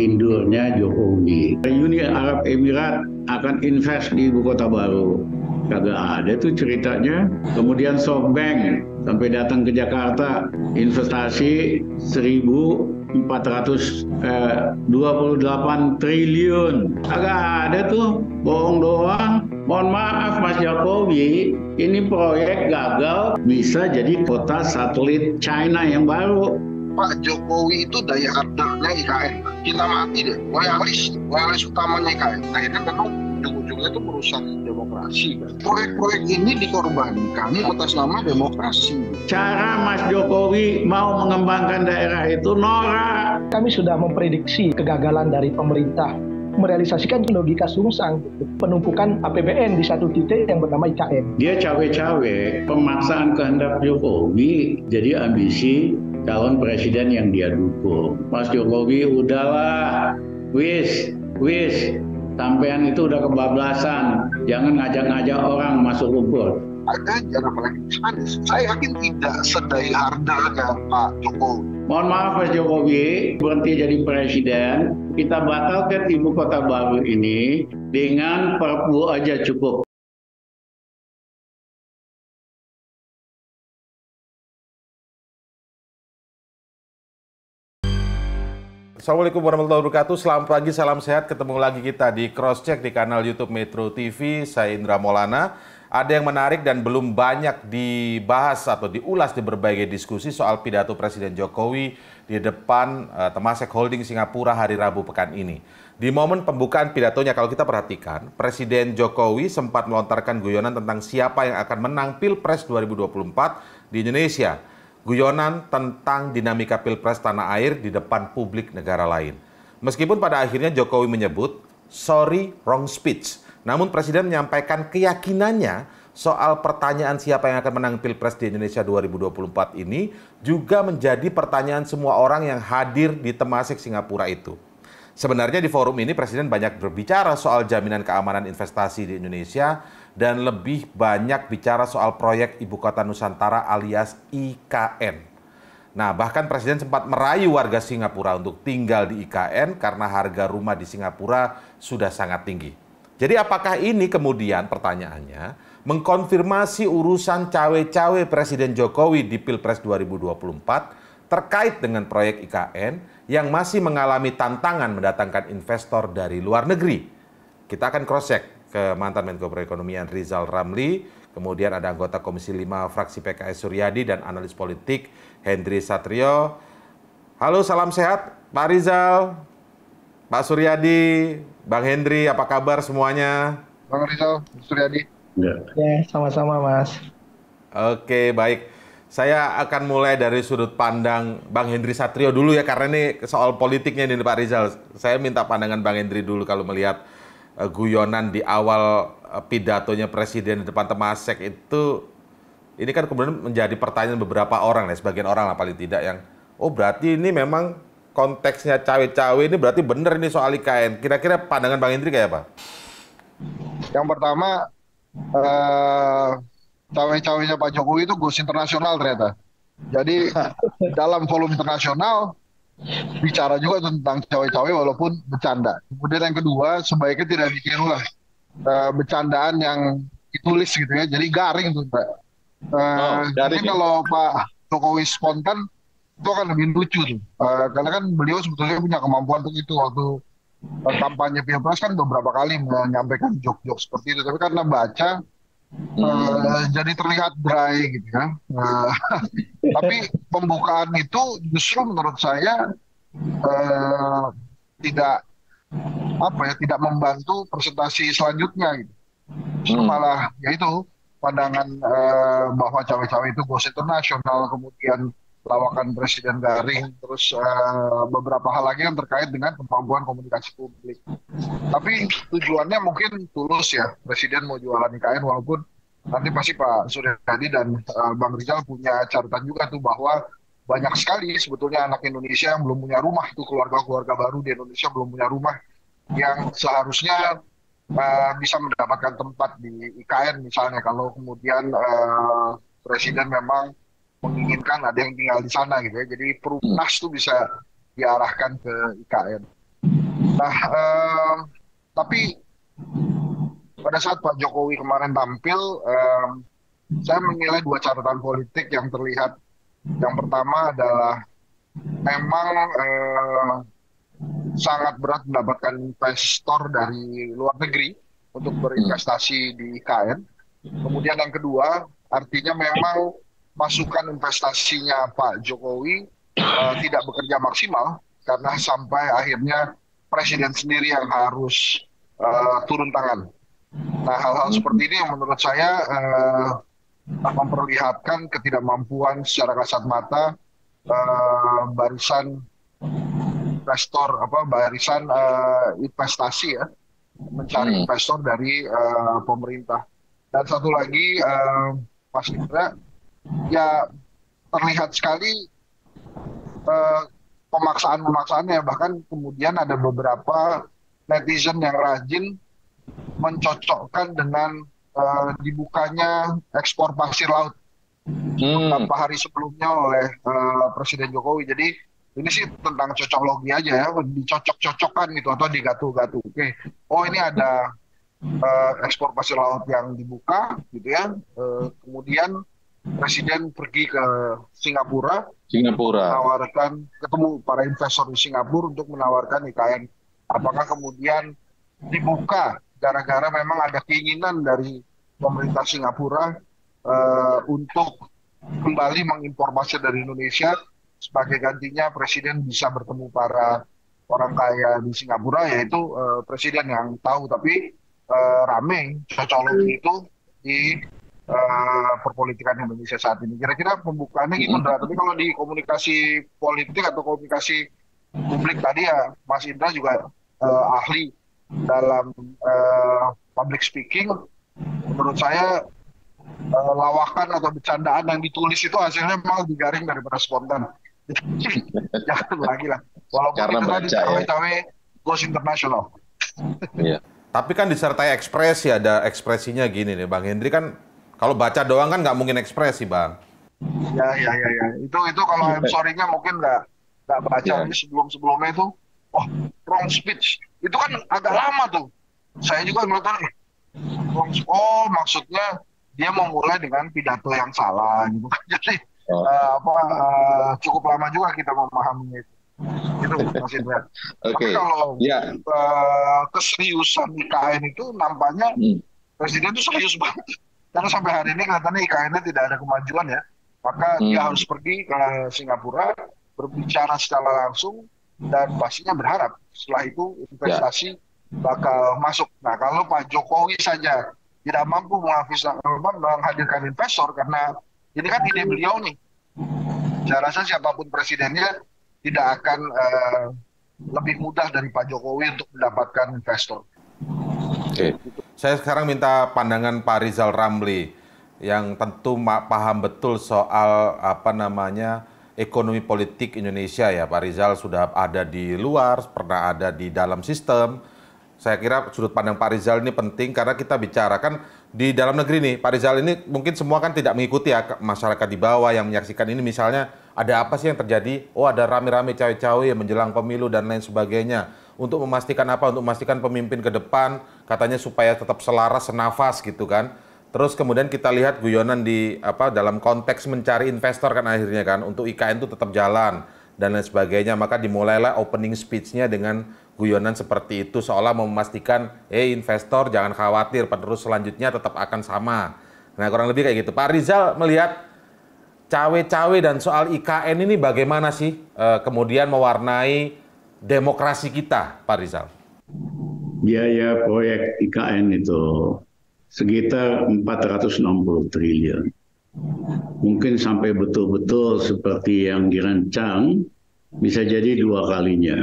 ngelindurnya Jokowi. Uni Arab Emirat akan invest di ibu kota baru. Kagak ada tuh ceritanya. Kemudian SoftBank sampai datang ke Jakarta, investasi 1.428 triliun. Kagak ada tuh, bohong doang. Mohon maaf Mas Jokowi, ini proyek gagal bisa jadi kota satelit China yang baru. Pak Jokowi itu daya hardarnya IKN. Kita mati deh. Loyalis utamanya IKN. Akhirnya memang ujung-ujungnya itu merusak demokrasi. Proyek-proyek ini dikorbankan atas nama demokrasi. Cara Mas Jokowi mau mengembangkan daerah itu norak. Kami sudah memprediksi kegagalan dari pemerintah merealisasikan logika sungsang, penumpukan APBN di satu titik yang bernama IKN. Dia cawe-cawe pemaksaan kehendak Jokowi jadi ambisi calon presiden yang dia dukung. Mas Jokowi udahlah, wis, sampean itu udah kebablasan, jangan ngajak-ngajak orang masuk lumpur. Ada jarak lagi. Saya yakin tidak sedaya harga Pak Jokowi. Mohon maaf Mas Jokowi, berhenti jadi presiden, kita batalkan ibu kota baru ini dengan Perpu aja cukup. Assalamualaikum warahmatullahi wabarakatuh. Selamat pagi, salam sehat. Ketemu lagi kita di Cross Check di kanal YouTube Metro TV. Saya Indra Maulana. Ada yang menarik dan belum banyak dibahas atau diulas di berbagai diskusi soal pidato Presiden Jokowi di depan Temasek Holding Singapura hari Rabu pekan ini. Di momen pembukaan pidatonya, kalau kita perhatikan, Presiden Jokowi sempat melontarkan guyonan tentang siapa yang akan menang Pilpres 2024 di Indonesia. Guyonan tentang dinamika Pilpres tanah air di depan publik negara lain. Meskipun pada akhirnya Jokowi menyebut, sorry wrong speech. Namun Presiden menyampaikan keyakinannya soal pertanyaan siapa yang akan menang Pilpres di Indonesia 2024 ini juga menjadi pertanyaan semua orang yang hadir di Temasek Singapura itu. Sebenarnya di forum ini Presiden banyak berbicara soal jaminan keamanan investasi di Indonesia dan lebih banyak bicara soal proyek Ibu Kota Nusantara alias IKN. Nah, bahkan Presiden sempat merayu warga Singapura untuk tinggal di IKN karena harga rumah di Singapura sudah sangat tinggi. Jadi apakah ini kemudian pertanyaannya mengkonfirmasi urusan cawe-cawe Presiden Jokowi di Pilpres 2024 terkait dengan proyek IKN yang masih mengalami tantangan mendatangkan investor dari luar negeri? Kita akan cross-check ke mantan Menko Perekonomian Rizal Ramli, kemudian ada anggota Komisi 5 fraksi PKS Suryadi dan analis politik Hendri Satrio. Halo, salam sehat Pak Rizal, Pak Suryadi, Bang Hendri, apa kabar semuanya? Bang Rizal, Suryadi. Ya, sama-sama Mas. Oke, baik. Saya akan mulai dari sudut pandang Bang Hendri Satrio dulu ya, karena ini soal politiknya ini Pak Rizal. Saya minta pandangan Bang Hendri dulu kalau melihat guyonan di awal pidatonya Presiden di depan Temasek itu. Ini kan kemudian menjadi pertanyaan beberapa orang, sebagian orang lah paling tidak, yang oh berarti ini memang konteksnya cawe-cawe ini berarti benar ini soal IKN. Kira-kira pandangan Bang Hendri kayak apa? Yang pertama, cawe-cawenya Pak Jokowi itu goes internasional ternyata. Jadi dalam forum internasional bicara juga tentang cawe-cawe walaupun bercanda. Kemudian yang kedua, sebaiknya tidak ditirulah bercandaan yang ditulis gitu ya. Jadi garing tuh Pak. Jadi kalau Pak Jokowi spontan itu akan lebih lucu tuh. Karena kan beliau sebetulnya punya kemampuan untuk itu. Waktu kampanye Pilpres kan beberapa kali menyampaikan jok-jok seperti itu. Tapi karena baca jadi terlihat dry gitu ya. Tapi pembukaan itu justru menurut saya tidak tidak membantu presentasi selanjutnya gitu. Justru malah yaitu pandangan bahwa cawe-cawe itu goes internasional, kemudian lawakan Presiden garing, terus beberapa hal lagi yang terkait dengan kemampuan komunikasi publik. Tapi tujuannya mungkin tulus ya, Presiden mau jualan IKN, walaupun nanti pasti Pak Suryadi dan Bang Rizal punya catatan juga tuh bahwa banyak sekali sebetulnya anak Indonesia yang belum punya rumah, tuh keluarga-keluarga baru di Indonesia belum punya rumah, yang seharusnya bisa mendapatkan tempat di IKN misalnya, kalau kemudian Presiden memang menginginkan ada yang tinggal di sana gitu ya. Jadi Perumnas tuh bisa diarahkan ke IKN. Nah, tapi pada saat Pak Jokowi kemarin tampil, saya menilai dua catatan politik yang terlihat. Yang pertama adalah memang sangat berat mendapatkan investor dari luar negeri untuk berinvestasi di IKN. Kemudian yang kedua, artinya memang masukan investasinya Pak Jokowi tidak bekerja maksimal karena sampai akhirnya presiden sendiri yang harus turun tangan. Nah, hal-hal seperti ini yang menurut saya memperlihatkan ketidakmampuan secara kasat mata barisan investor, barisan investasi ya, mencari investor dari pemerintah. Dan satu lagi, Mas Indra, ya terlihat sekali pemaksaan-pemaksaannya. Bahkan kemudian ada beberapa netizen yang rajin mencocokkan dengan dibukanya ekspor pasir laut beberapa hari sebelumnya oleh Presiden Jokowi. Jadi ini sih tentang cocok logi aja ya, dicocok-cocokkan gitu atau digatu-gatu. Oke, oh ini ada ekspor pasir laut yang dibuka gitu ya. Kemudian Presiden pergi ke Singapura, menawarkan, ketemu para investor di Singapura untuk menawarkan IKN. Apakah kemudian dibuka gara-gara memang ada keinginan dari pemerintah Singapura untuk kembali mengimpor pasir dari Indonesia, sebagai gantinya Presiden bisa bertemu para orang kaya di Singapura, yaitu Presiden yang tahu. Tapi rame cocok itu di perpolitikan Indonesia saat ini. Kira-kira pembukaannya gimana? Tapi kalau di komunikasi politik atau komunikasi publik tadi ya, Mas Indra juga ahli dalam public speaking. Menurut saya lawakan atau bercandaan yang ditulis itu hasilnya malah digaring daripada spontan. Jangan lagi lah. Walaupun karena itu tadi cawe-cawe goes internasional. Iya. Tapi kan disertai ekspresi, ada ekspresinya gini nih, Bang Hendri kan kalau baca doang kan nggak mungkin ekspresi, Bang. Ya. Itu kalau I'm sorry-nya mungkin nggak baca ini sebelumnya itu. Oh, wrong speech. Itu kan agak lama tuh. Saya juga ngeliat, oh maksudnya dia mau mulai dengan pidato yang salah gitu. Jadi cukup lama juga kita memahaminya itu. Itu Mas Indra. Tapi kalau keseriusan IKN itu nampaknya Presiden itu serius banget. Karena sampai hari ini kelihatannya IKN-nya tidak ada kemajuan ya. Maka dia harus pergi ke Singapura, berbicara secara langsung, dan pastinya berharap setelah itu investasi bakal masuk. Nah, kalau Pak Jokowi saja tidak mampu menghadirkan investor, karena ini kan ide beliau nih. Saya rasa siapapun presidennya tidak akan lebih mudah dari Pak Jokowi untuk mendapatkan investor. Oke. Saya sekarang minta pandangan Pak Rizal Ramli yang tentu paham betul soal ekonomi politik Indonesia ya. Pak Rizal sudah ada di luar, pernah ada di dalam sistem. Saya kira sudut pandang Pak Rizal ini penting karena kita bicarakan di dalam negeri nih. Pak Rizal ini mungkin semua kan tidak mengikuti ya, masyarakat di bawah yang menyaksikan ini, misalnya ada apa sih yang terjadi? Oh, ada rame-rame cawe-cawe yang menjelang pemilu dan lain sebagainya. Untuk memastikan apa? Untuk memastikan pemimpin ke depan, katanya supaya tetap selaras, senafas gitu kan. Terus kemudian kita lihat guyonan dalam konteks mencari investor kan akhirnya kan, untuk IKN itu tetap jalan dan lain sebagainya. Maka dimulailah opening speech-nya dengan guyonan seperti itu, seolah memastikan, investor jangan khawatir, penerus selanjutnya tetap akan sama. Nah, kurang lebih kayak gitu. Pak Rizal melihat cawe-cawe dan soal IKN ini bagaimana sih kemudian mewarnai demokrasi kita, Pak Rizal? Biaya proyek IKN itu sekitar 460 triliun. Mungkin sampai betul-betul seperti yang dirancang, bisa jadi 2 kalinya.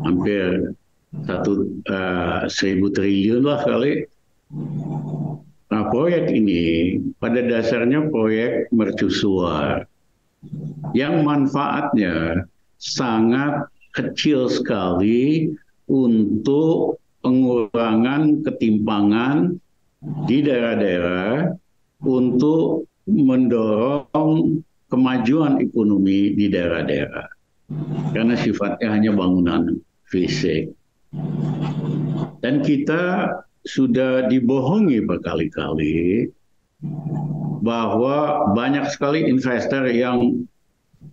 Hampir 1.000 triliun lah kali. Nah, proyek ini pada dasarnya proyek mercusuar yang manfaatnya sangat kecil sekali untuk pengurangan ketimpangan di daerah-daerah untuk mendorong kemajuan ekonomi di daerah-daerah. Karena sifatnya hanya bangunan fisik. Dan kita sudah dibohongi berkali-kali bahwa banyak sekali investor yang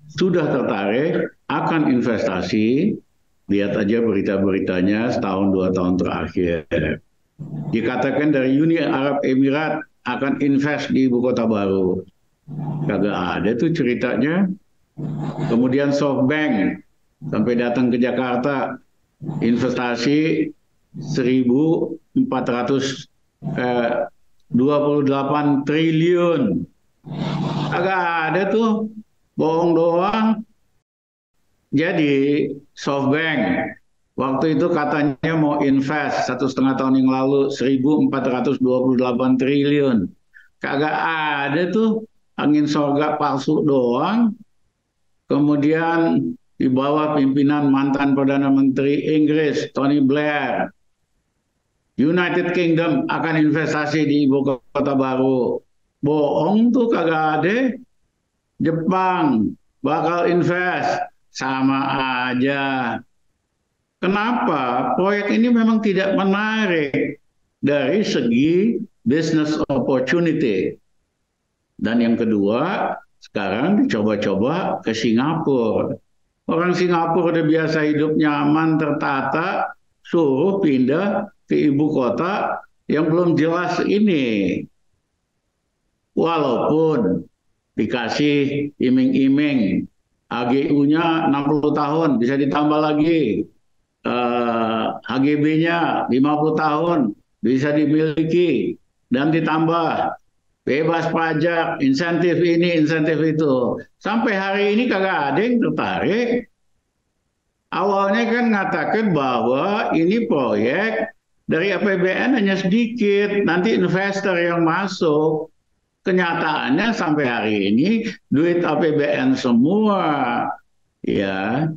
sudah tertarik akan investasi. Lihat aja berita-beritanya setahun 2 tahun terakhir. Dikatakan dari Uni Arab Emirat akan invest di ibu kota baru. Kagak ada tuh ceritanya. Kemudian SoftBank sampai datang ke Jakarta, investasi 1.428 triliun. Kagak ada tuh, bohong doang. Jadi SoftBank waktu itu katanya mau invest 1,5 tahun yang lalu 1.428 triliun. Kagak ada tuh, angin sorga palsu doang. Kemudian di bawah pimpinan mantan Perdana Menteri Inggris Tony Blair, United Kingdom akan investasi di ibu kota baru. Bohong tuh, kagak ada. Jepang bakal invest. Sama aja. Kenapa? Proyek ini memang tidak menarik dari segi business opportunity. Dan yang kedua, sekarang dicoba-coba ke Singapura. Orang Singapura udah biasa hidup nyaman, tertata, suruh pindah ke ibu kota yang belum jelas ini. Walaupun dikasih iming-iming, HGU-nya 60 tahun, bisa ditambah lagi. HGB-nya 50 tahun, bisa dimiliki. Dan ditambah. Bebas pajak, insentif ini, insentif itu. Sampai hari ini kagak ada yang tertarik. Awalnya kan ngatakan bahwa ini proyek dari APBN hanya sedikit, nanti investor yang masuk. Kenyataannya sampai hari ini duit APBN semua, ya.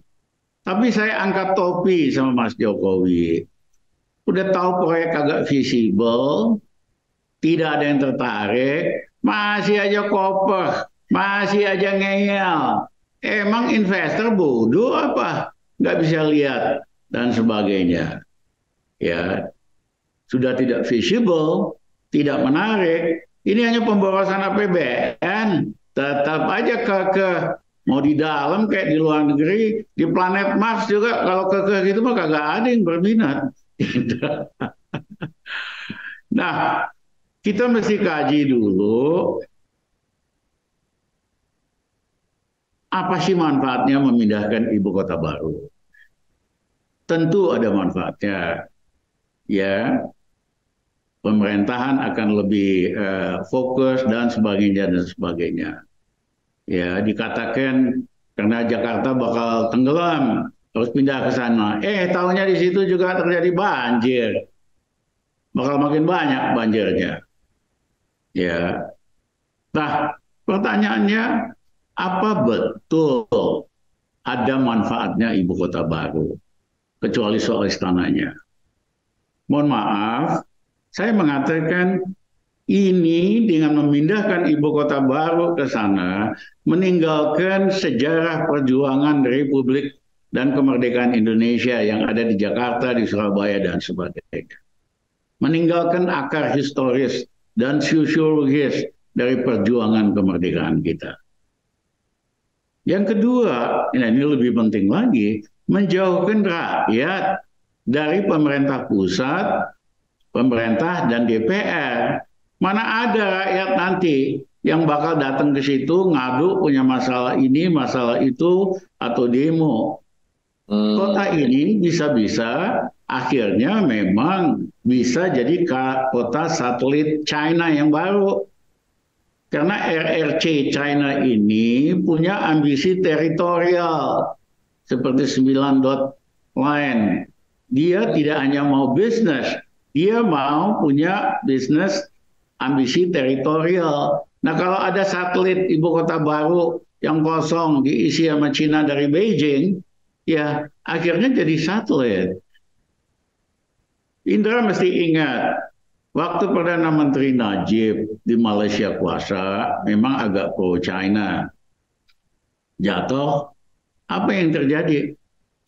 Tapi saya angkat topi sama Mas Jokowi. Udah tahu proyek agak visible, tidak ada yang tertarik, masih aja koper, masih aja ngeyel. Emang investor bodoh apa? Nggak bisa lihat dan sebagainya. Ya, sudah tidak visible, tidak menarik. Ini hanya pemborosan APBN, tetap aja kekeh. Mau di dalam kayak di luar negeri, di planet Mars juga kalau kekeh gitu mah kagak ada yang berminat. Nah, kita mesti kaji dulu apa sih manfaatnya memindahkan ibu kota baru. Tentu ada manfaatnya, ya. Pemerintahan akan lebih fokus dan sebagainya dan sebagainya. Ya, dikatakan karena Jakarta bakal tenggelam, harus pindah ke sana. Tahunya di situ juga terjadi banjir. Bakal makin banyak banjirnya. Ya. Nah, pertanyaannya, apa betul ada manfaatnya ibu kota baru? Kecuali soal istananya. Mohon maaf, saya mengatakan ini dengan memindahkan ibu kota baru ke sana, meninggalkan sejarah perjuangan Republik dan kemerdekaan Indonesia yang ada di Jakarta, di Surabaya, dan sebagainya. Meninggalkan akar historis dan sosiologis dari perjuangan kemerdekaan kita. Yang kedua, ini lebih penting lagi, menjauhkan rakyat dari pemerintah pusat, pemerintah, dan DPR. Mana ada rakyat nanti yang bakal datang ke situ ngadu punya masalah ini, masalah itu, atau demo. Kota ini bisa-bisa akhirnya memang bisa jadi kota satelit China yang baru. Karena RRC China ini punya ambisi teritorial seperti 9 dot line. Dia tidak hanya mau bisnis, dia mau punya bisnis ambisi teritorial. Nah, kalau ada satelit ibu kota baru yang kosong diisi sama Cina dari Beijing, ya akhirnya jadi satelit. Indra mesti ingat, waktu Perdana Menteri Najib di Malaysia kuasa, memang agak pro China. Jatuh, apa yang terjadi?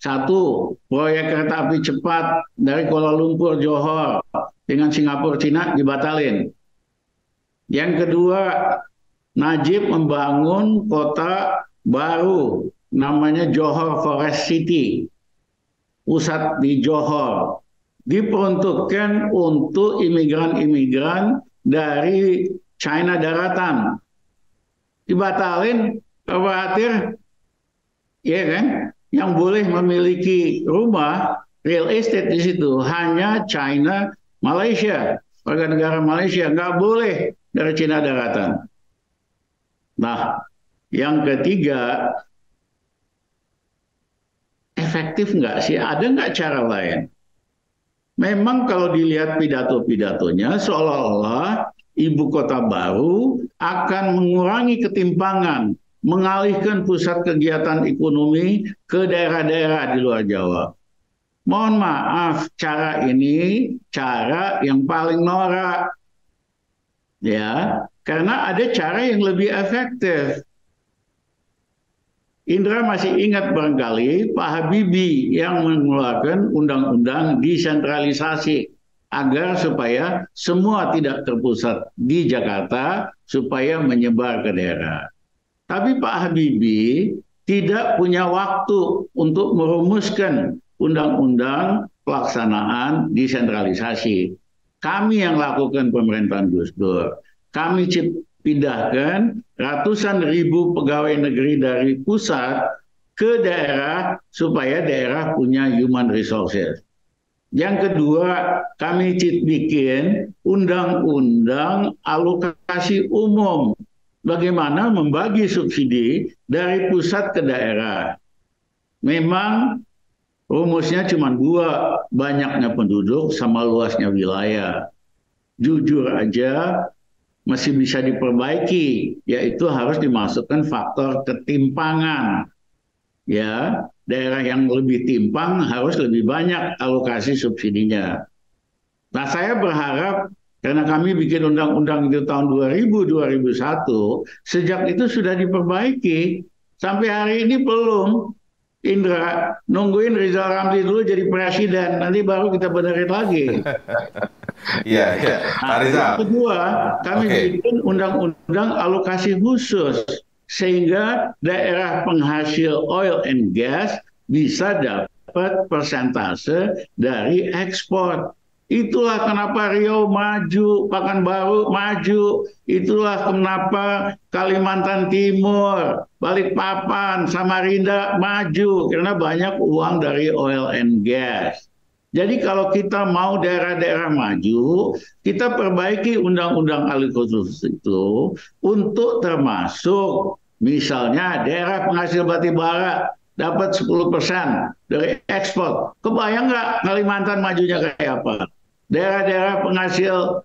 Satu, proyek kereta api cepat dari Kuala Lumpur Johor dengan Singapura Cina dibatalin. Yang kedua, Najib membangun kota baru namanya Johor Forest City, pusat di Johor, diperuntukkan untuk imigran-imigran dari China daratan. Dibatalin, khawatir, ya kan? Yang boleh memiliki rumah real estate di situ hanya China, Malaysia, warga negara Malaysia, nggak boleh dari Cina daratan. Nah, yang ketiga, efektif nggak sih? Ada nggak cara lain? Memang kalau dilihat pidato-pidatonya, seolah-olah ibu kota baru akan mengurangi ketimpangan, mengalihkan pusat kegiatan ekonomi ke daerah-daerah di luar Jawa. Mohon maaf, cara ini cara yang paling norak. Ya, karena ada cara yang lebih efektif. Indra masih ingat barangkali Pak Habibie yang mengeluarkan undang-undang desentralisasi agar supaya semua tidak terpusat di Jakarta, supaya menyebar ke daerah. Tapi Pak Habibie tidak punya waktu untuk merumuskan undang-undang pelaksanaan desentralisasi. Kami yang lakukan pemerintahan Gus Dur. Kami pindahkan ratusan ribu pegawai negeri dari pusat ke daerah supaya daerah punya human resources. Yang kedua, kami bikin undang-undang alokasi umum. Bagaimana membagi subsidi dari pusat ke daerah. Memang rumusnya cuma dua, banyaknya penduduk sama luasnya wilayah. Jujur aja, masih bisa diperbaiki, yaitu harus dimasukkan faktor ketimpangan. Ya, daerah yang lebih timpang harus lebih banyak alokasi subsidinya. Nah, saya berharap karena kami bikin undang-undang itu tahun 2000-2001, sejak itu sudah diperbaiki. Sampai hari ini belum. Indra, nungguin Rizal Ramli dulu jadi presiden, nanti baru kita benerin lagi. Iya, iya. Pak Rizal. Yang kedua, kami bikin undang-undang alokasi khusus sehingga daerah penghasil oil and gas bisa dapat persentase dari ekspor. Itulah kenapa Riau maju, Pekanbaru maju, itulah kenapa Kalimantan Timur, Balikpapan, Samarinda maju karena banyak uang dari oil and gas. Jadi kalau kita mau daerah-daerah maju, kita perbaiki undang-undang alih khusus itu untuk termasuk misalnya daerah penghasil batubara dapat 10% dari ekspor. Kebayang nggak Kalimantan majunya kayak apa? Daerah-daerah penghasil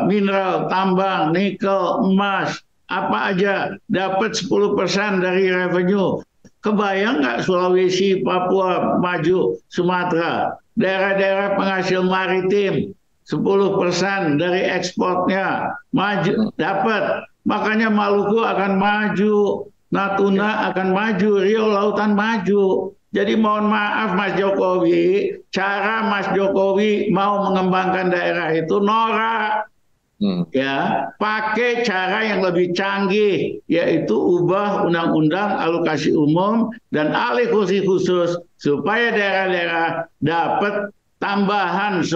mineral, tambang, nikel, emas, apa aja dapat 10% dari revenue. Kebayang nggak Sulawesi, Papua maju, Sumatera, daerah-daerah penghasil maritim 10% dari ekspornya maju dapat. Makanya Maluku akan maju, Natuna akan maju, Riau Lautan maju. Jadi mohon maaf Mas Jokowi, cara Mas Jokowi mau mengembangkan daerah itu norak. Ya, pakai cara yang lebih canggih, yaitu ubah undang-undang alokasi umum dan alih fungsi khusus supaya daerah-daerah dapat tambahan 10%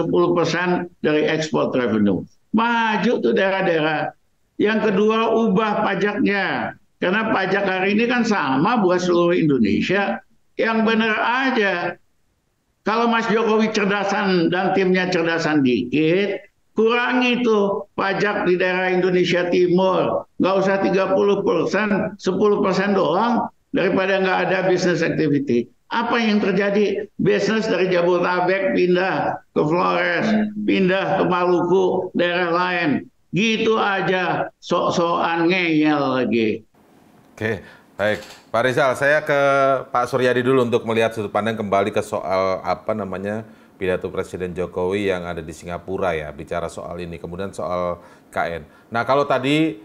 dari ekspor revenue. Maju tuh daerah-daerah. Yang kedua, ubah pajaknya. Karena pajak hari ini kan sama buat seluruh Indonesia. Yang benar aja. Kalau Mas Jokowi cerdasan dan timnya cerdasan dikit, kurangi tuh pajak di daerah Indonesia Timur. Nggak usah 30%, 10% doang daripada nggak ada business activity. Apa yang terjadi? Bisnis dari Jabodetabek pindah ke Flores, pindah ke Maluku, daerah lain. Gitu aja, sok-sokan ngeyel lagi. Oke, baik. Pak Rizal, saya ke Pak Suryadi dulu untuk melihat sudut pandang kembali ke soal pidato Presiden Jokowi yang ada di Singapura ya, bicara soal ini, kemudian soal KN. Nah, kalau tadi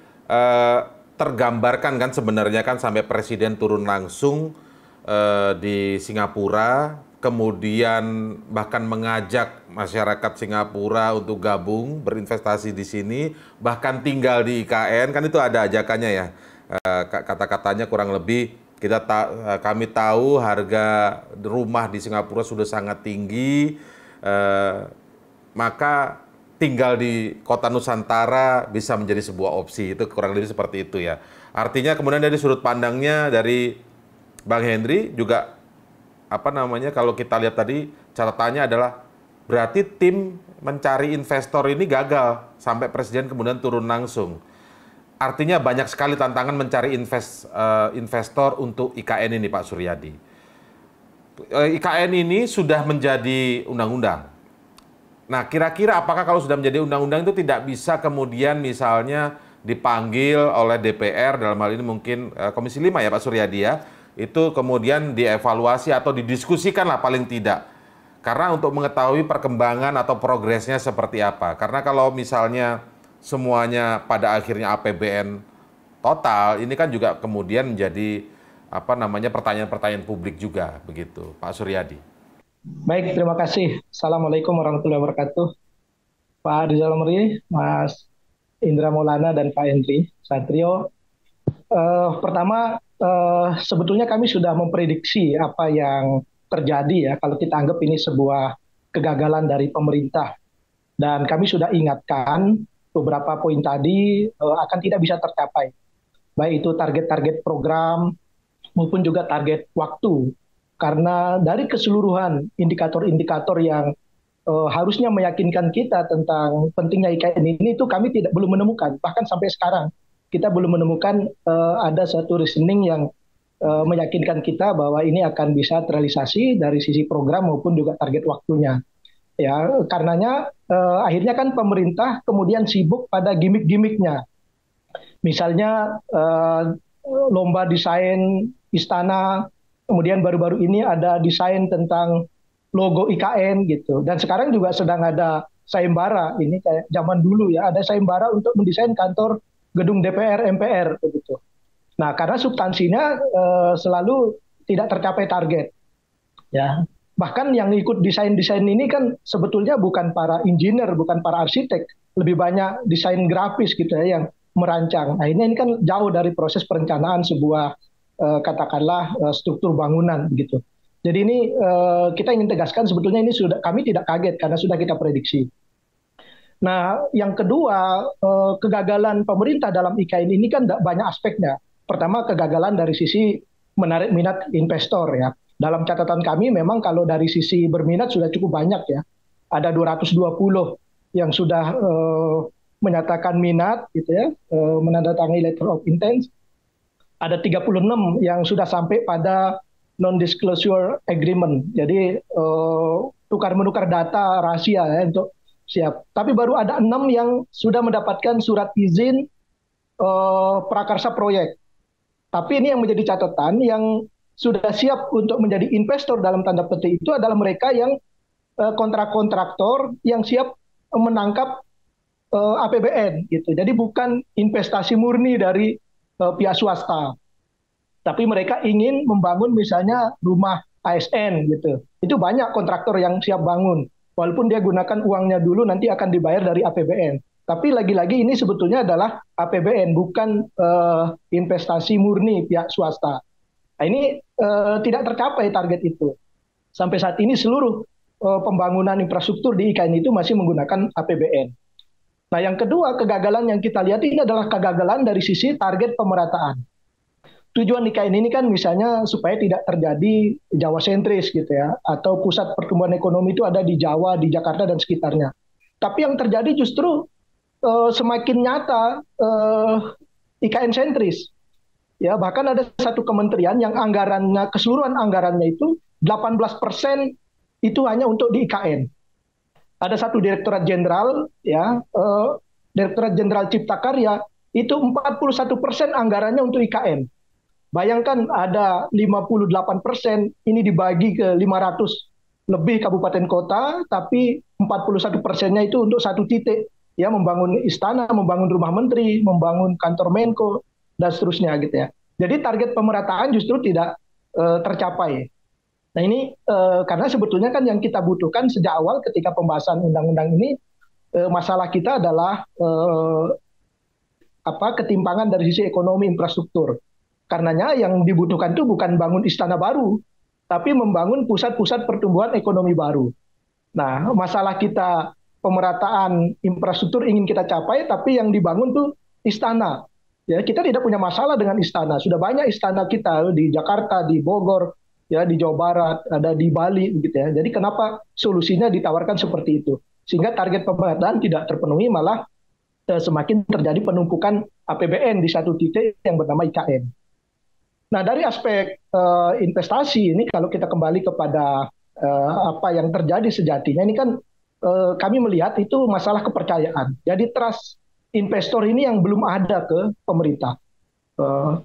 tergambarkan kan sebenarnya kan sampai Presiden turun langsung di Singapura, kemudian bahkan mengajak masyarakat Singapura untuk gabung berinvestasi di sini, bahkan tinggal di IKN, kan itu ada ajakannya ya. Kata-katanya kurang lebih kami tahu harga rumah di Singapura sudah sangat tinggi, maka tinggal di kota Nusantara bisa menjadi sebuah opsi. Itu kurang lebih seperti itu ya. Artinya kemudian dari sudut pandangnya dari Bang Henry juga kalau kita lihat tadi catatannya adalah berarti tim mencari investor ini gagal sampai presiden kemudian turun langsung. Artinya banyak sekali tantangan mencari investor untuk IKN ini, Pak Suryadi. IKN ini sudah menjadi undang-undang. Nah, kira-kira apakah kalau sudah menjadi undang-undang itu tidak bisa kemudian misalnya dipanggil oleh DPR, dalam hal ini mungkin Komisi 5 ya Pak Suryadi ya, itu kemudian dievaluasi atau didiskusikan lah paling tidak. Karena untuk mengetahui perkembangan atau progresnya seperti apa. Karena kalau misalnya semuanya pada akhirnya APBN total, ini kan juga kemudian menjadi pertanyaan-pertanyaan publik juga, begitu Pak Suryadi. Baik, terima kasih. Assalamualaikum warahmatullahi wabarakatuh. Pak Rizal Ramli, Mas Indra Maulana, dan Pak Henry Satrio. Pertama, sebetulnya kami sudah memprediksi apa yang terjadi ya, kalau kita anggap ini sebuah kegagalan dari pemerintah. Dan kami sudah ingatkan beberapa poin tadi akan tidak bisa tercapai. Baik itu target-target program maupun juga target waktu. Karena dari keseluruhan indikator-indikator yang harusnya meyakinkan kita tentang pentingnya IKN ini itu kami belum menemukan. Bahkan sampai sekarang kita belum menemukan ada satu reasoning yang meyakinkan kita bahwa ini akan bisa terrealisasi dari sisi program maupun juga target waktunya. Ya, karenanya akhirnya kan pemerintah kemudian sibuk pada gimmick-gimmicknya. Misalnya lomba desain istana, kemudian baru-baru ini ada desain tentang logo IKN gitu. Dan sekarang juga sedang ada sayembara, ini kayak zaman dulu ya, ada sayembara untuk mendesain kantor gedung DPR MPR begitu. Nah, karena substansinya selalu tidak tercapai target. Ya. Bahkan yang ikut desain-desain ini kan sebetulnya bukan para engineer, bukan para arsitek, lebih banyak desain grafis gitu ya yang merancang. Nah, ini kan jauh dari proses perencanaan sebuah katakanlah struktur bangunan gitu. Jadi ini kita ingin tegaskan sebetulnya ini kami tidak kaget karena sudah kita prediksi. Nah, yang kedua, kegagalan pemerintah dalam IKN ini kan banyak aspeknya. Pertama, kegagalan dari sisi menarik minat investor ya. Dalam catatan kami memang kalau dari sisi berminat sudah cukup banyak ya. Ada 220 yang sudah menyatakan minat gitu ya, menandatangani letter of intent. Ada 36 yang sudah sampai pada non-disclosure agreement. Jadi tukar-menukar data rahasia ya untuk siap. Tapi baru ada 6 yang sudah mendapatkan surat izin prakarsa proyek. Tapi ini yang menjadi catatan, yang sudah siap untuk menjadi investor dalam tanda petik itu adalah mereka yang kontrak-kontraktor yang siap menangkap APBN gitu. Jadi bukan investasi murni dari pihak swasta. Tapi mereka ingin membangun misalnya rumah ASN gitu. Itu banyak kontraktor yang siap bangun. Walaupun dia gunakan uangnya dulu nanti akan dibayar dari APBN. Tapi lagi-lagi ini sebetulnya adalah APBN, bukan investasi murni pihak swasta. Nah, ini tidak tercapai target itu. Sampai saat ini seluruh pembangunan infrastruktur di IKN itu masih menggunakan APBN. Nah, yang kedua, kegagalan yang kita lihat ini adalah kegagalan dari sisi target pemerataan. Tujuan IKN ini kan misalnya supaya tidak terjadi Jawa sentris gitu ya, atau pusat pertumbuhan ekonomi itu ada di Jawa, di Jakarta dan sekitarnya. Tapi yang terjadi justru semakin nyata IKN sentris. Ya, bahkan ada satu kementerian yang anggarannya, keseluruhan anggarannya itu 18% itu hanya untuk di IKN. Ada satu direktorat jenderal, ya, Direktorat Jenderal Cipta Karya, itu 41% anggarannya untuk IKN. Bayangkan ada 58% ini dibagi ke 500 lebih kabupaten kota, tapi 41%-nya itu untuk satu titik, ya, membangun istana, membangun rumah menteri, membangun kantor Menko, dan seterusnya gitu ya. Jadi target pemerataan justru tidak tercapai. Nah ini karena sebetulnya kan yang kita butuhkan sejak awal ketika pembahasan undang-undang ini, masalah kita adalah ketimpangan dari sisi ekonomi infrastruktur. Karenanya yang dibutuhkan itu bukan bangun istana baru, tapi membangun pusat-pusat pertumbuhan ekonomi baru. Nah, masalah kita pemerataan infrastruktur ingin kita capai, tapi yang dibangun tuh istana. Ya, kita tidak punya masalah dengan istana. Sudah banyak istana kita di Jakarta, di Bogor, ya di Jawa Barat, ada di Bali, begitu ya. Jadi kenapa solusinya ditawarkan seperti itu? Sehingga target pemerataan tidak terpenuhi, malah semakin terjadi penumpukan APBN di satu titik yang bernama IKN. Nah, dari aspek investasi ini, kalau kita kembali kepada apa yang terjadi sejatinya, ini kan kami melihat itu masalah kepercayaan. Jadi trust investor ini yang belum ada ke pemerintah,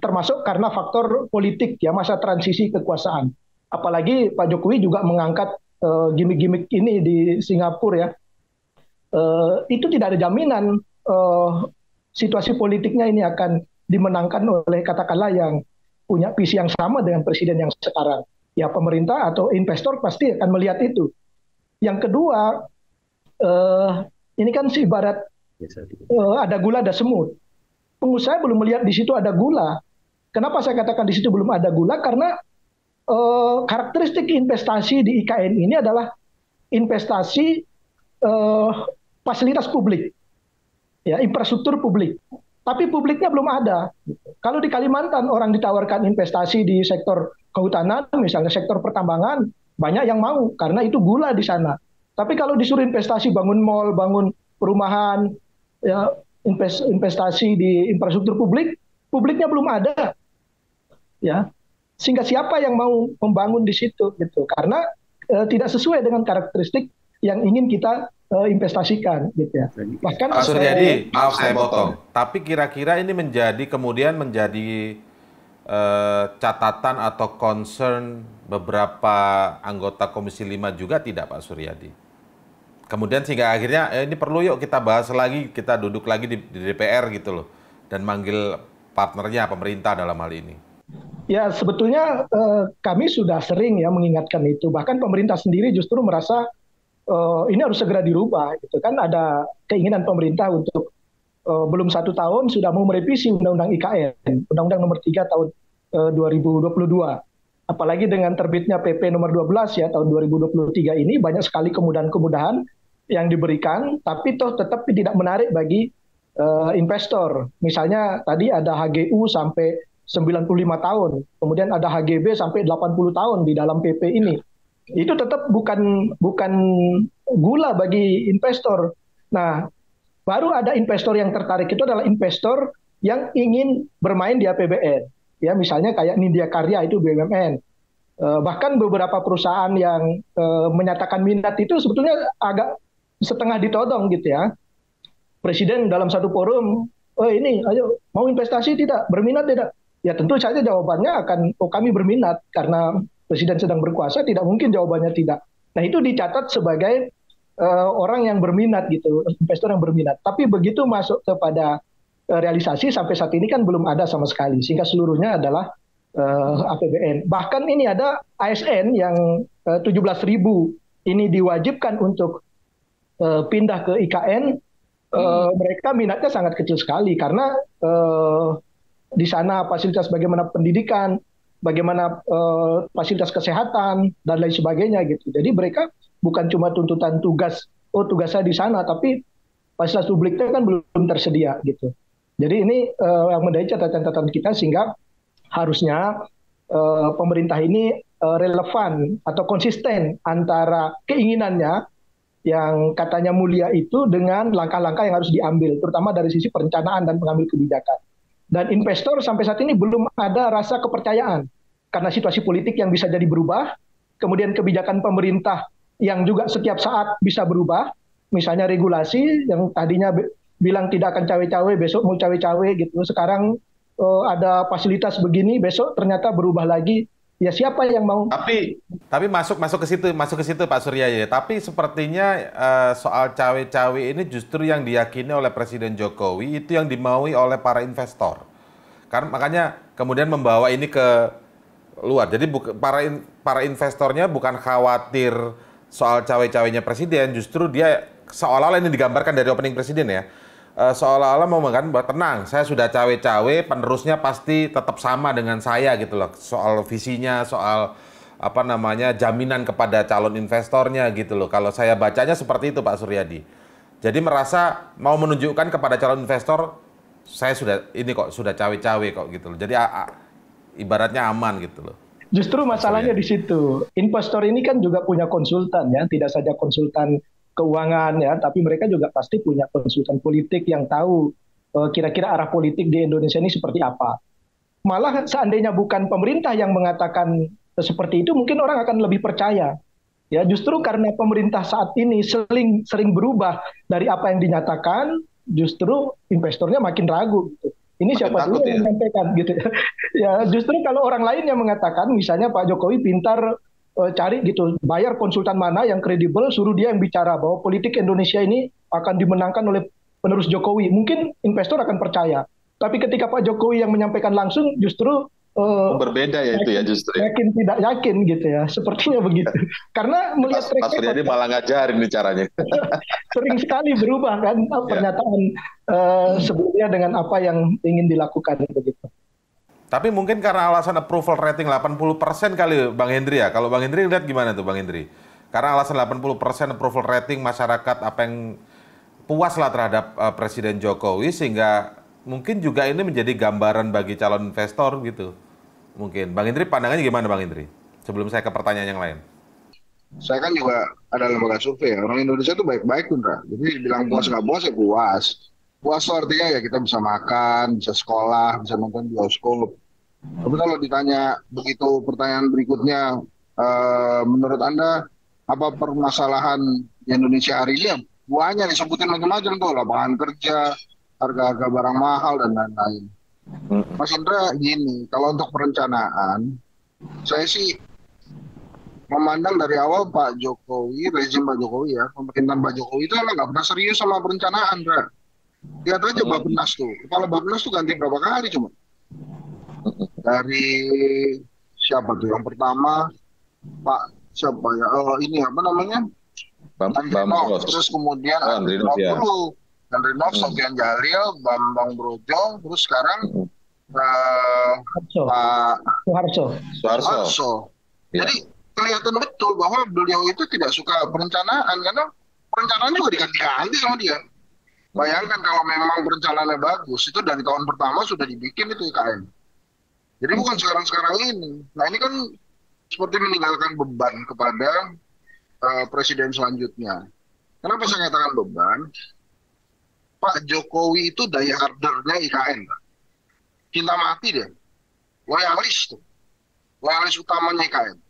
termasuk karena faktor politik ya, masa transisi kekuasaan. Apalagi Pak Jokowi juga mengangkat gimmick-gimmick ini di Singapura ya, itu tidak ada jaminan situasi politiknya ini akan dimenangkan oleh katakanlah yang punya visi yang sama dengan presiden yang sekarang. Ya pemerintah atau investor pasti akan melihat itu. Yang kedua, ini kan ibarat ada gula ada semut. Pengusaha belum melihat di situ ada gula. Kenapa saya katakan di situ belum ada gula? Karena karakteristik investasi di IKN ini adalah investasi fasilitas publik, ya infrastruktur publik. Tapi publiknya belum ada. Kalau di Kalimantan orang ditawarkan investasi di sektor kehutanan, misalnya sektor pertambangan, banyak yang mau karena itu gula di sana. Tapi kalau disuruh investasi bangun mal, bangun perumahan, ya, investasi di infrastruktur publik, publiknya belum ada. Ya. Sehingga siapa yang mau membangun di situ gitu. Karena tidak sesuai dengan karakteristik yang ingin kita investasikan gitu ya. Bahkan Pak Suryadi, maaf saya potong. Tapi kira-kira ini kemudian menjadi catatan atau concern beberapa anggota Komisi 5 juga tidak Pak Suryadi? Kemudian sehingga akhirnya ini perlu yuk kita bahas lagi, kita duduk lagi di DPR gitu loh, dan manggil partnernya pemerintah dalam hal ini. Ya sebetulnya kami sudah sering ya mengingatkan itu. Bahkan pemerintah sendiri justru merasa ini harus segera dirubah, gitu kan ada keinginan pemerintah untuk belum 1 tahun sudah mau merevisi Undang-Undang IKN, Undang-Undang Nomor 3 tahun 2022. Apalagi dengan terbitnya PP Nomor 12 ya tahun 2023 ini banyak sekali kemudahan-kemudahan yang diberikan, tapi toh tetap tidak menarik bagi investor. Misalnya tadi ada HGU sampai 95 tahun, kemudian ada HGB sampai 80 tahun di dalam PP ini. Itu tetap bukan gula bagi investor. Nah, baru ada investor yang tertarik itu adalah investor yang ingin bermain di APBN. Ya, misalnya kayak Nindya Karya itu BUMN. Bahkan beberapa perusahaan yang menyatakan minat itu sebetulnya agak setengah ditodong gitu ya. Presiden dalam satu forum, ini ayo mau investasi tidak? Berminat tidak? Ya tentu saja jawabannya akan kami berminat karena Presiden sedang berkuasa, tidak mungkin jawabannya tidak. Nah itu dicatat sebagai orang yang berminat gitu, investor yang berminat. Tapi begitu masuk kepada realisasi sampai saat ini kan belum ada sama sekali, sehingga seluruhnya adalah APBN. Bahkan ini ada ASN yang 17.000 ini diwajibkan untuk pindah ke IKN, mereka minatnya sangat kecil sekali karena di sana fasilitas bagaimana pendidikan, bagaimana fasilitas kesehatan dan lain sebagainya gitu. Jadi mereka bukan cuma tuntutan tugas, tugas saya di sana, tapi fasilitas publiknya kan belum tersedia gitu. Jadi ini yang menjadi catatan-catatan kita sehingga harusnya pemerintah ini relevan atau konsisten antara keinginannya yang katanya mulia itu dengan langkah-langkah yang harus diambil, terutama dari sisi perencanaan dan pengambil kebijakan. Dan investor sampai saat ini belum ada rasa kepercayaan karena situasi politik yang bisa jadi berubah, kemudian kebijakan pemerintah yang juga setiap saat bisa berubah, misalnya regulasi yang tadinya bilang tidak akan cawe-cawe, besok mau cawe-cawe gitu, sekarang ada fasilitas begini, besok ternyata berubah lagi. Ya siapa yang mau? Tapi masuk ke situ Pak Surya ya. Tapi sepertinya soal cawe-cawe ini justru yang diyakini oleh Presiden Jokowi itu yang dimaui oleh para investor. Karena makanya kemudian membawa ini ke luar. Jadi para investornya bukan khawatir soal cawe-cawenya presiden, justru dia seolah-olah ini digambarkan dari opening presiden ya. Seolah-olah mau mengatakan bahwa tenang, saya sudah cawe-cawe, penerusnya pasti tetap sama dengan saya gitu loh. Soal visinya, soal apa namanya jaminan kepada calon investornya gitu loh. Kalau saya bacanya seperti itu Pak Suryadi. Jadi merasa mau menunjukkan kepada calon investor saya sudah cawe-cawe kok gitu loh. Jadi ibaratnya aman gitu loh. Justru masalahnya di situ. Investor ini kan juga punya konsultan ya, tidak saja konsultan keuangan ya, tapi mereka juga pasti punya konsultan politik yang tahu kira-kira arah politik di Indonesia ini seperti apa. Malah seandainya bukan pemerintah yang mengatakan seperti itu, mungkin orang akan lebih percaya. Ya, justru karena pemerintah saat ini sering berubah dari apa yang dinyatakan, justru investornya makin ragu. Gitu. Ini makin siapa dulu yang menyampaikan gitu ya. Ya, justru kalau orang lain yang mengatakan, misalnya Pak Jokowi pintar cari gitu, bayar konsultan mana yang kredibel, suruh dia yang bicara bahwa politik Indonesia ini akan dimenangkan oleh penerus Jokowi. Mungkin investor akan percaya. Tapi ketika Pak Jokowi yang menyampaikan langsung, justru berbeda ya itu ya justru. Yakin tidak yakin gitu ya, sepertinya begitu. Karena melihat Pak Suryadi malah ngajarin nih caranya. Sering sekali berubah kan pernyataan sebelumnya dengan apa yang ingin dilakukan begitu. Tapi mungkin karena alasan approval rating 80% kali Bang Hendri ya. Kalau Bang Hendri lihat gimana tuh Bang Hendri? Karena alasan 80% approval rating masyarakat apa yang puas lah terhadap Presiden Jokowi sehingga mungkin juga ini menjadi gambaran bagi calon investor gitu. Mungkin. Bang Hendri pandangannya gimana Bang Hendri? Sebelum saya ke pertanyaan yang lain. Saya kan juga ada lembaga survei ya. Orang Indonesia itu baik-baik tuh, Ndra. Jadi bilang puas nggak puas ya puas. Puas itu artinya ya kita bisa makan, bisa sekolah, bisa nonton bioskop. Tapi kalau ditanya begitu pertanyaan berikutnya, menurut Anda apa permasalahan di Indonesia hari ini? Ya, banyak disebutin macam-macam tuh, lapangan kerja, harga-harga barang mahal dan lain-lain. Mas Indra gini, kalau untuk perencanaan, saya sih memandang dari awal Pak Jokowi, rezim Pak Jokowi ya, pemerintahan Pak Jokowi itu emang nggak pernah serius sama perencanaan, Indra. Lihat aja Bappenas tuh, kepala Bappenas tuh ganti berapa kali cuma. Dari siapa tuh yang pertama, Pak siapa ya? Ini apa namanya? Andrinov, terus kemudian Andrinov dulu. Andrinov, Sofian Jalil, Bambang Brojo, terus sekarang Pak Soeharto. Jadi kelihatan betul bahwa beliau itu tidak suka perencanaan karena perencanaan juga diganti-ganti sama dia. Bayangkan kalau memang perencanaannya bagus, itu dari tahun pertama sudah dibikin itu IKN. Jadi bukan sekarang-sekarang ini. Nah ini kan seperti meninggalkan beban kepada presiden selanjutnya. Kenapa saya katakan beban? Pak Jokowi itu diehardernya IKN. Cinta mati dia. Loyalis tuh. Loyalis utamanya IKN.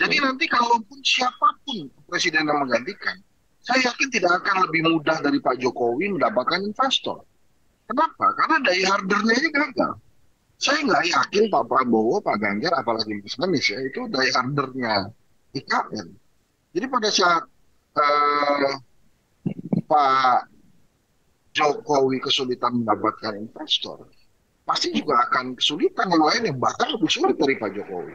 Jadi nanti kalaupun siapapun presiden yang menggantikan, saya yakin tidak akan lebih mudah dari Pak Jokowi mendapatkan investor. Kenapa? Karena diehardernya ini gagal. Saya nggak yakin Pak Prabowo, Pak Ganjar, apalagi Mas Anies ya, itu diehardernya IKN. Jadi pada saat Pak Jokowi kesulitan mendapatkan investor, pasti juga akan kesulitan yang lain yang bahkan lebih sulit dari Pak Jokowi.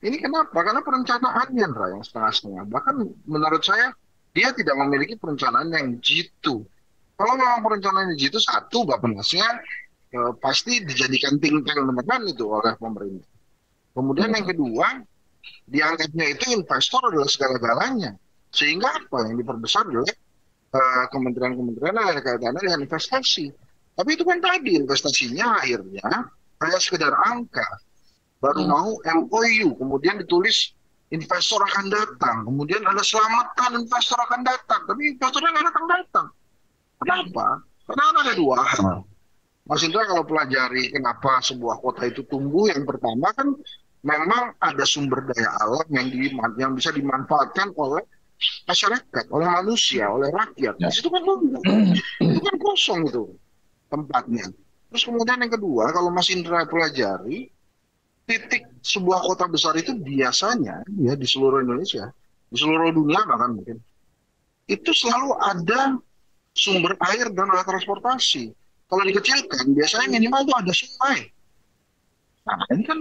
Ini kenapa? Karena perencanaannya yang setengah-setengah. Bahkan menurut saya, dia tidak memiliki perencanaan yang jitu. Kalau memang perencanaannya jitu, satu, Bappenasnya pasti dijadikan think tank beneran itu oleh pemerintah. Kemudian yang kedua, dianggapnya itu investor adalah segala-galanya. Sehingga apa yang diperbesar oleh kementerian-kementerian yang ada kaitannya dengan investasi. Tapi itu kan tadi investasinya akhirnya hanya sekedar angka. Baru mau MOU, kemudian ditulis investor akan datang. Kemudian ada selamatan investor akan datang. Tapi investornya nggak datang-datang. Kenapa? Karena ada dua hal. Mas Indra kalau pelajari kenapa sebuah kota itu tumbuh, yang pertama kan memang ada sumber daya alam yang bisa dimanfaatkan oleh masyarakat, oleh manusia, oleh rakyat. Di situ kan itu kan kosong itu tempatnya. Terus kemudian yang kedua, kalau Mas Indra pelajari, titik sebuah kota besar itu biasanya ya di seluruh Indonesia, di seluruh dunia bahkan mungkin, itu selalu ada sumber air dan alat transportasi. Kalau dikecilkan, biasanya minimal itu ada sungai. Nah, ini kan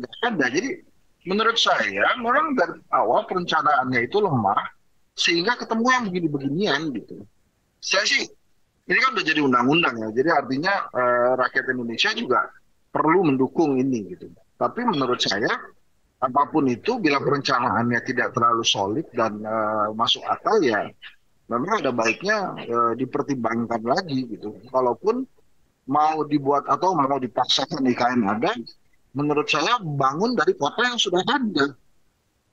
nggak ada. Jadi menurut saya memang dari awal perencanaannya itu lemah sehingga ketemu yang begini-beginian gitu. Saya sih ini kan udah jadi undang-undang ya, jadi artinya rakyat Indonesia juga perlu mendukung ini gitu. Tapi menurut saya apapun itu bila perencanaannya tidak terlalu solid dan masuk akal ya memang ada baiknya dipertimbangkan lagi gitu. Kalaupun mau dibuat atau mau dipaksakan IKN ada, menurut saya bangun dari kota yang sudah ada.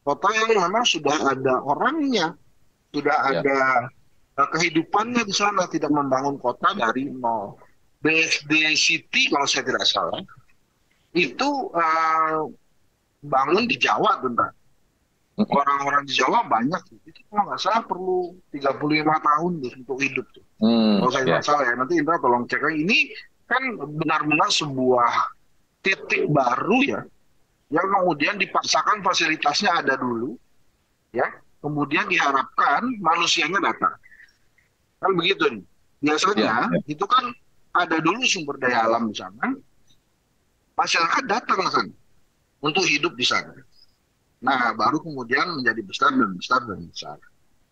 Kota yang memang sudah ada orangnya, sudah ada kehidupannya di sana, tidak membangun kota dari nol. BSD City kalau saya tidak salah, itu bangun di Jawa, bentar. Orang-orang di Jawa banyak, itu kalau nggak salah perlu 35 tahun deh untuk hidup tuh. Kalau saya nggak salah ya, nanti Indra tolong cek lagi. Ini kan benar-benar sebuah titik baru ya, yang kemudian dipaksakan fasilitasnya ada dulu, ya, kemudian diharapkan manusianya datang. Kan begitu nih. Biasanya itu kan ada dulu sumber daya alam di sana, masyarakat datang ke sana untuk hidup di sana. Nah, baru kemudian menjadi besar dan besar dan besar.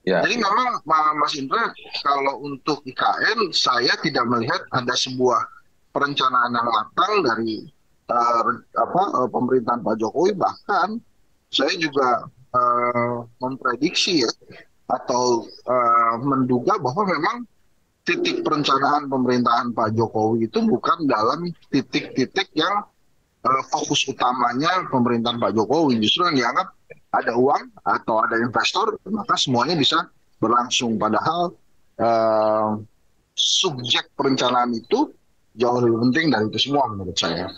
Jadi memang Mas Indra, kalau untuk IKN, saya tidak melihat ada sebuah perencanaan yang matang dari pemerintahan Pak Jokowi. Bahkan saya juga memprediksi ya, atau menduga bahwa memang titik perencanaan pemerintahan Pak Jokowi itu bukan dalam titik-titik yang fokus utamanya pemerintahan Pak Jokowi. Justru yang dianggap ada uang atau ada investor, maka semuanya bisa berlangsung. Padahal subjek perencanaan itu jauh lebih penting dari itu semua menurut saya.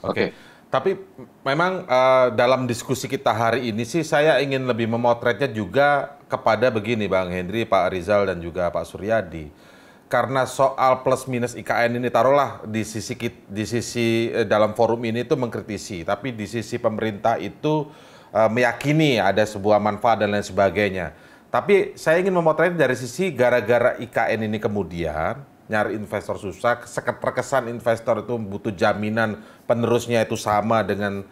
Oke. Tapi memang dalam diskusi kita hari ini sih saya ingin lebih memotretnya juga kepada begini Bang Henry, Pak Rizal dan juga Pak Suryadi. Karena soal plus minus IKN ini taruhlah di sisi dalam forum ini itu mengkritisi, tapi di sisi pemerintah itu meyakini ada sebuah manfaat dan lain sebagainya. Tapi saya ingin memotretnya dari sisi gara-gara IKN ini kemudian nyari investor susah, terkesan investor itu butuh jaminan penerusnya itu sama dengan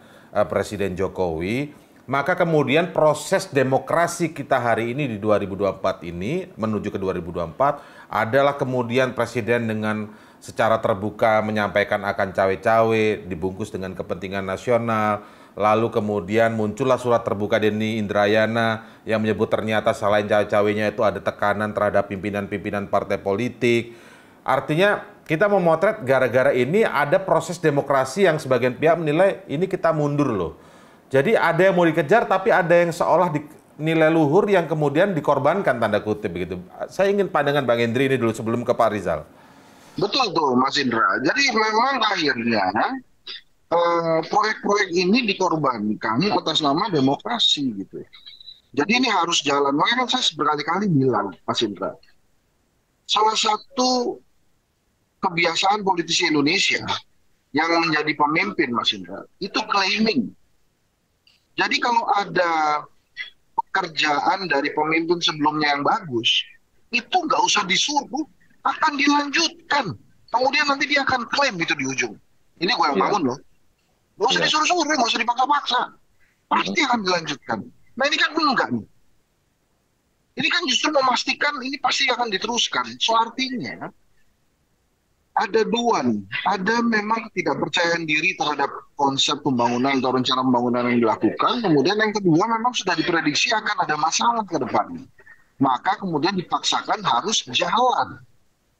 Presiden Jokowi, maka kemudian proses demokrasi kita hari ini di 2024 ini menuju ke 2024 adalah kemudian Presiden dengan secara terbuka menyampaikan akan cawe-cawe dibungkus dengan kepentingan nasional, lalu kemudian muncullah surat terbuka Denny Indrayana yang menyebut ternyata selain cawe-cawenya itu ada tekanan terhadap pimpinan-pimpinan partai politik. Artinya kita memotret gara-gara ini ada proses demokrasi yang sebagian pihak menilai ini kita mundur loh. Jadi ada yang mau dikejar tapi ada yang seolah nilai luhur yang kemudian dikorbankan tanda kutip begitu. Saya ingin pandangan Bang Hendri ini dulu sebelum ke Pak Rizal. Betul tuh Mas Indra. Jadi memang akhirnya proyek-proyek ini dikorbankan atas nama demokrasi gitu. Jadi ini harus jalan. Makanya saya berkali-kali bilang Mas Indra, salah satu kebiasaan politisi Indonesia yang menjadi pemimpin Mas Indra itu claiming. Jadi kalau ada pekerjaan dari pemimpin sebelumnya yang bagus, itu nggak usah disuruh, akan dilanjutkan. Kemudian nanti dia akan klaim itu di ujung. Ini gue yang bangun loh. Nggak usah disuruh-suruh, nggak usah dipaksa-paksa. Pasti akan dilanjutkan. Nah ini kan enggak nih. Ini kan justru memastikan ini pasti akan diteruskan. So artinya ada dua nih. Ada memang tidak percaya diri terhadap konsep pembangunan atau rencana pembangunan yang dilakukan. Kemudian yang kedua memang sudah diprediksi akan ada masalah ke depan. Maka kemudian dipaksakan harus jalan.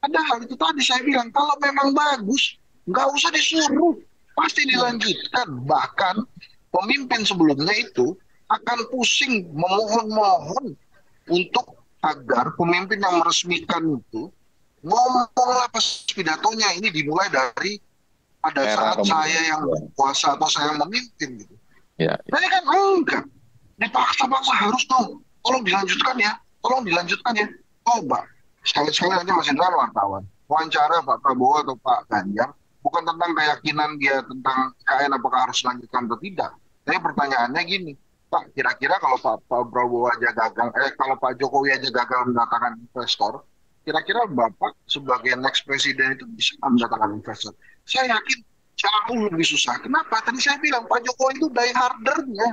Padahal itu tadi saya bilang, kalau memang bagus, nggak usah disuruh. Pasti dilanjutkan. Bahkan pemimpin sebelumnya itu akan pusing memohon-mohon untuk agar pemimpin yang meresmikan itu ngomonglah pas pidatonya ini dimulai dari pada saat saya yang berkuasa atau saya yang memimpin gitu. Tapi kan enggak, dipaksa-paksa harus dong. Tolong dilanjutkan ya, tolong dilanjutkan ya. Coba sekali-sekali nanti Mas Indra wartawan wawancara Pak Prabowo atau Pak Ganjar bukan tentang keyakinan dia tentang IKN apakah harus dilanjutkan atau tidak. Tapi pertanyaannya gini, Pak, kira-kira kalau Pak Prabowo aja gagal, kalau Pak Jokowi aja gagal mendatangkan investor, kira-kira Bapak sebagai next presiden itu bisa mendatangkan investor? Saya yakin jauh lebih susah. Kenapa? Tadi saya bilang Pak Jokowi itu die hardernya.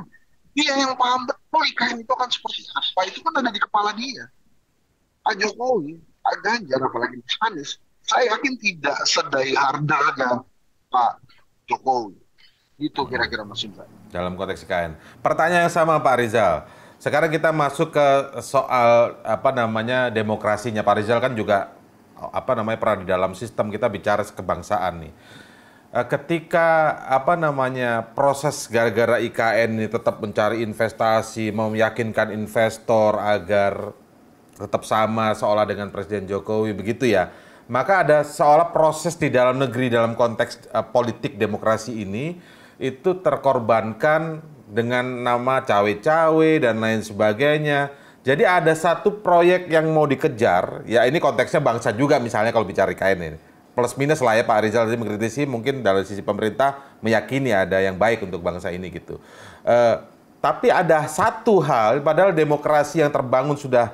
Dia yang paham betul IKN itu akan seperti apa. Itu kan ada di kepala dia. Pak Jokowi, Pak Ganjar, apalagi Mas Anies, saya yakin tidak sedai hardernya Pak Jokowi. Itu kira-kira Mas Indra. Dalam konteks IKN. Pertanyaan yang sama Pak Rizal. Sekarang kita masuk ke soal demokrasinya. Pak Rizal kan juga pernah di dalam sistem, kita bicara kebangsaan nih. Ketika proses gara-gara IKN ini tetap mencari investasi, meyakinkan investor agar tetap sama seolah dengan Presiden Jokowi begitu ya. Maka ada seolah proses di dalam negeri dalam konteks politik demokrasi ini itu terkorbankan dengan nama cawe-cawe dan lain sebagainya. Jadi ada satu proyek yang mau dikejar, ya ini konteksnya bangsa juga misalnya kalau bicara IKN ini. Plus minus lah ya Pak Rizal tadi mengkritisi, mungkin dari sisi pemerintah meyakini ada yang baik untuk bangsa ini gitu. Tapi ada satu hal, padahal demokrasi yang terbangun sudah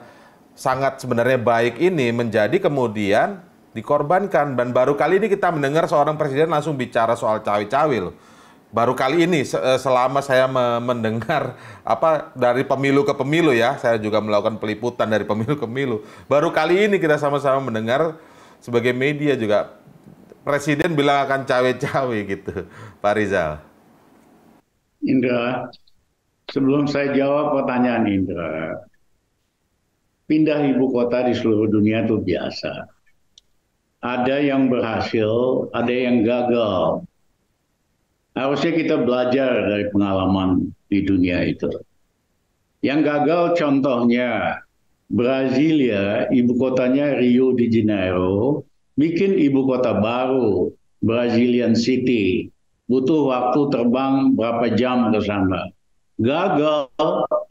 sangat sebenarnya baik ini menjadi kemudian dikorbankan. Dan baru kali ini kita mendengar seorang presiden langsung bicara soal cawe-cawe loh. Baru kali ini selama saya mendengar dari pemilu ke pemilu ya, saya juga melakukan peliputan dari pemilu ke pemilu. Baru kali ini kita sama-sama mendengar sebagai media juga presiden bilang akan cawe-cawe gitu, Pak Rizal. Indra, sebelum saya jawab pertanyaan Indra, pindah ibu kota di seluruh dunia itu biasa. Ada yang berhasil, ada yang gagal. Harusnya kita belajar dari pengalaman di dunia itu. Yang gagal contohnya Brasilia, ibu kotanya Rio de Janeiro, bikin ibu kota baru, Brazilian City. Butuh waktu terbang berapa jam ke sana. Gagal,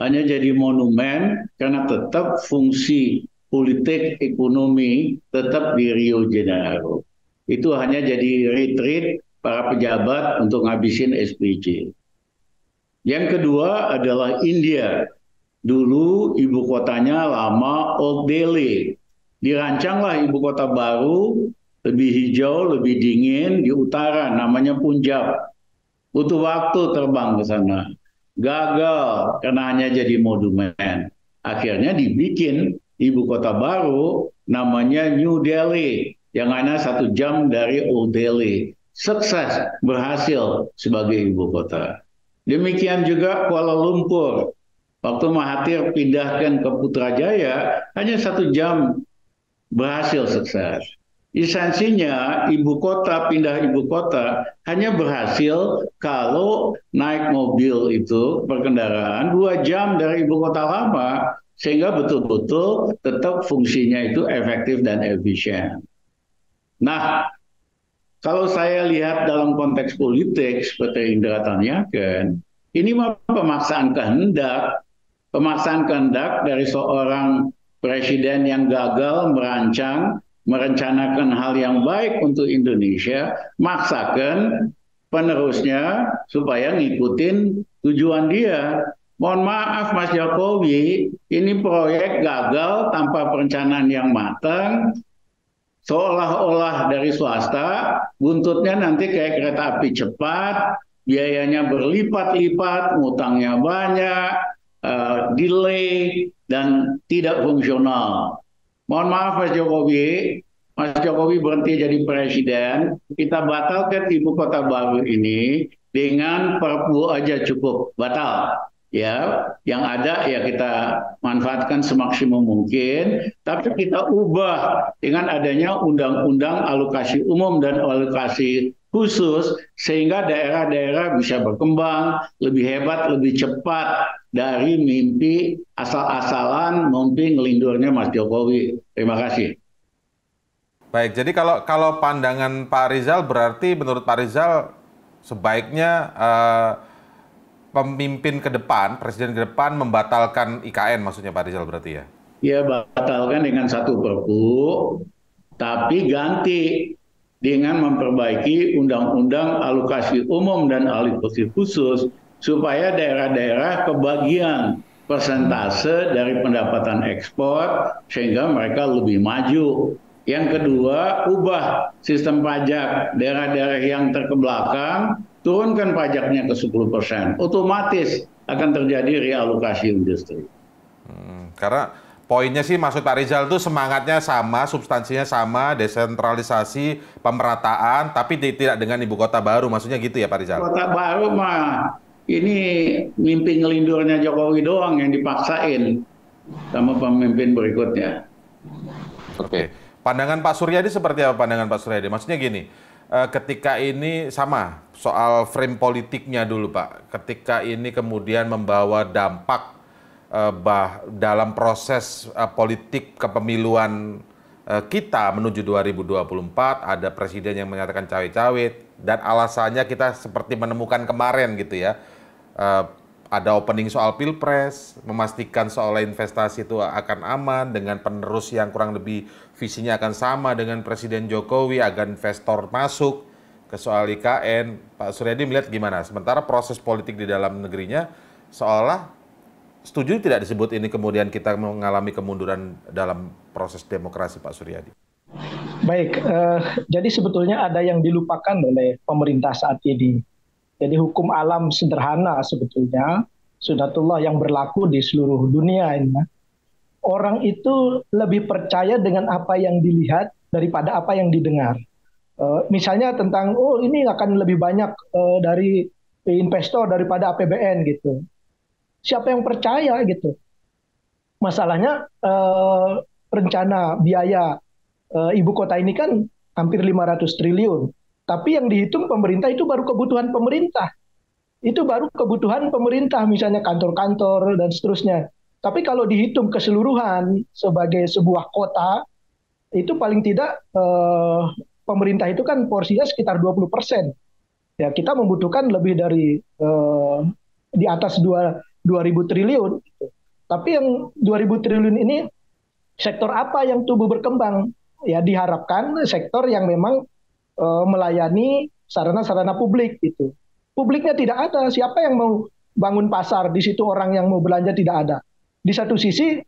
hanya jadi monumen karena tetap fungsi politik ekonomi tetap di Rio de Janeiro. Itu hanya jadi retreat para pejabat untuk ngabisin SPJ. Yang kedua adalah India. Dulu ibu kotanya lama Old Delhi. Dirancanglah ibu kota baru, lebih hijau, lebih dingin di utara, namanya Punjab. Butuh waktu terbang ke sana. Gagal karena hanya jadi monumen. Akhirnya dibikin ibu kota baru namanya New Delhi, yang hanya 1 jam dari Old Delhi. Sukses, berhasil sebagai ibu kota. Demikian juga Kuala Lumpur. Waktu Mahathir pindahkan ke Putrajaya, hanya 1 jam berhasil sukses. Esensinya pindah ibu kota hanya berhasil kalau naik mobil itu perkendaraan 2 jam dari ibu kota lama, sehingga betul-betul tetap fungsinya itu efektif dan efisien. Nah, kalau saya lihat dalam konteks politik seperti Indra tanyakan, ini pemaksaan kehendak dari seorang presiden yang gagal merencanakan hal yang baik untuk Indonesia, maksakan penerusnya supaya ngikutin tujuan dia. Mohon maaf Mas Jokowi, ini proyek gagal tanpa perencanaan yang matang, seolah-olah dari swasta, buntutnya nanti kayak kereta api cepat, biayanya berlipat-lipat, ngutangnya banyak, delay, dan tidak fungsional. Mohon maaf Mas Jokowi berhenti jadi presiden, kita batalkan ibu kota baru ini dengan Perpu aja cukup, batal. Ya, yang ada ya kita manfaatkan semaksimum mungkin, tapi kita ubah dengan adanya undang-undang alokasi umum dan alokasi khusus sehingga daerah-daerah bisa berkembang lebih hebat, lebih cepat dari mimpi asal-asalan mimpi ngelindurnya Mas Jokowi. Terima kasih. Baik, jadi kalau pandangan Pak Rizal berarti menurut Pak Rizal sebaiknya pemimpin ke depan, presiden ke depan membatalkan IKN maksudnya Pak Rizal berarti ya? Ya, batalkan dengan satu perpu, tapi ganti dengan memperbaiki undang-undang alokasi umum dan alokasi khusus supaya daerah-daerah kebagian persentase dari pendapatan ekspor sehingga mereka lebih maju. Yang kedua, ubah sistem pajak daerah-daerah yang terkebelakang, turunkan pajaknya ke 10%. Otomatis akan terjadi realokasi industri. Karena poinnya sih maksud Pak Rizal itu semangatnya sama, substansinya sama, desentralisasi, pemerataan, tapi tidak dengan ibu kota baru, maksudnya gitu ya Pak Rizal? Kota baru mah ini mimpi ngelindurnya Jokowi doang yang dipaksain sama pemimpin berikutnya. Oke. Pandangan Pak Suryadi seperti apa pandangan Pak Suryadi? Maksudnya gini, ketika ini sama soal frame politiknya dulu Pak. Ketika ini kemudian membawa dampak dalam proses politik kepemiluan kita menuju 2024, ada presiden yang menyatakan cawe-cawe dan alasannya kita seperti menemukan kemarin gitu ya. Ada opening soal pilpres, memastikan soal investasi itu akan aman dengan penerus yang kurang lebih visinya akan sama dengan Presiden Jokowi agar investor masuk ke soal IKN. Pak Suryadi melihat gimana? Sementara proses politik di dalam negerinya seolah setuju tidak disebut ini kemudian kita mengalami kemunduran dalam proses demokrasi Pak Suryadi? Baik, jadi sebetulnya ada yang dilupakan oleh pemerintah saat ini. Jadi hukum alam sederhana sebetulnya, sunatullah yang berlaku di seluruh dunia ini. Orang itu lebih percaya dengan apa yang dilihat daripada apa yang didengar. Misalnya tentang, oh ini akan lebih banyak dari investor daripada APBN gitu. Siapa yang percaya gitu? Masalahnya rencana biaya ibu kota ini kan hampir 500 triliun. Tapi yang dihitung pemerintah itu baru kebutuhan pemerintah. Itu baru kebutuhan pemerintah, misalnya kantor-kantor dan seterusnya. Tapi kalau dihitung keseluruhan sebagai sebuah kota, itu paling tidak pemerintah itu kan porsinya sekitar 20%. Ya, kita membutuhkan lebih dari di atas 2.000 triliun. Tapi yang 2.000 triliun ini sektor apa yang tumbuh berkembang? Ya diharapkan sektor yang memang melayani sarana-sarana publik itu. Publiknya tidak ada. Siapa yang mau bangun pasar di situ, orang yang mau belanja tidak ada. Di satu sisi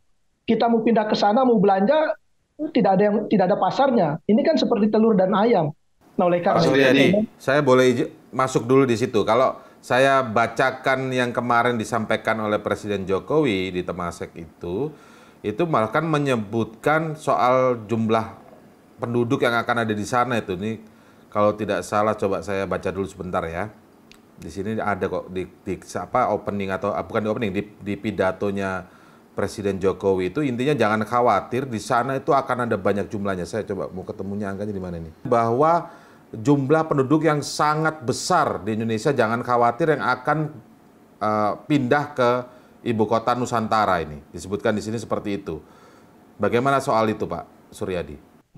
kita mau pindah ke sana mau belanja tidak ada pasarnya. Ini kan seperti telur dan ayam. Nah, oleh karena itu, saya boleh masuk dulu di situ. Kalau saya bacakan yang kemarin disampaikan oleh Presiden Jokowi di Temasek itu malah kan menyebutkan soal jumlah penduduk yang akan ada di sana itu. Nih kalau tidak salah coba saya baca dulu sebentar ya. Di sini ada kok di opening atau bukan di opening di pidatonya Presiden Jokowi itu intinya jangan khawatir di sana itu akan ada banyak jumlahnya. Saya coba mau ketemunya angkanya di mana nih. Bahwa jumlah penduduk yang sangat besar di Indonesia jangan khawatir yang akan pindah ke ibu kota Nusantara ini. Disebutkan di sini seperti itu. Bagaimana soal itu Pak Suryadi?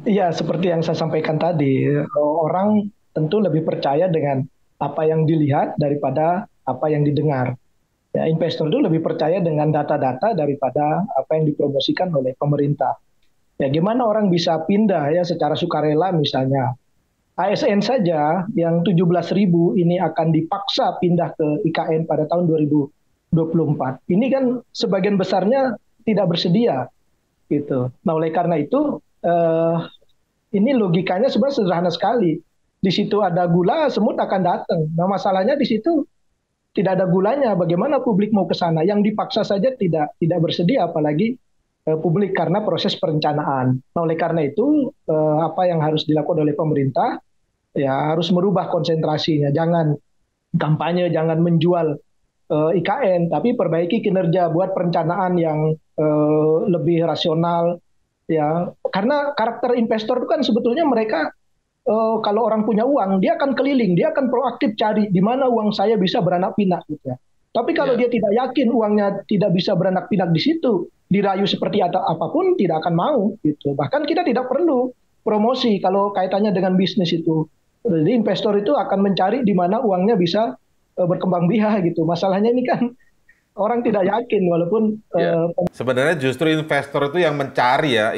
Iya, seperti yang saya sampaikan tadi, orang tentu lebih percaya dengan apa yang dilihat daripada apa yang didengar. Ya, investor itu lebih percaya dengan data-data daripada apa yang dipromosikan oleh pemerintah. Ya, gimana orang bisa pindah ya secara sukarela misalnya. ASN saja yang 17.000 ini akan dipaksa pindah ke IKN pada tahun 2024. Ini kan sebagian besarnya tidak bersedia, gitu. Nah, oleh karena itu ini logikanya sebenarnya sederhana sekali. Di situ ada gula, semut akan datang. Nah, masalahnya di situ tidak ada gulanya. Bagaimana publik mau ke sana? Yang dipaksa saja tidak bersedia, apalagi publik karena proses perencanaan. Nah, oleh karena itu apa yang harus dilakukan oleh pemerintah ya harus merubah konsentrasinya. Jangan kampanye, jangan menjual IKN, tapi perbaiki kinerja, buat perencanaan yang lebih rasional. Ya, karena karakter investor itu kan sebetulnya mereka kalau orang punya uang, dia akan keliling, dia akan proaktif cari di mana uang saya bisa beranak pinak gitu ya. Tapi kalau dia tidak yakin uangnya tidak bisa beranak pinak di situ, dirayu seperti apapun tidak akan mau gitu. Bahkan kita tidak perlu promosi kalau kaitannya dengan bisnis itu. Jadi investor itu akan mencari di mana uangnya bisa berkembang biak gitu. Masalahnya ini kan orang tidak yakin walaupun sebenarnya justru investor itu yang mencari ya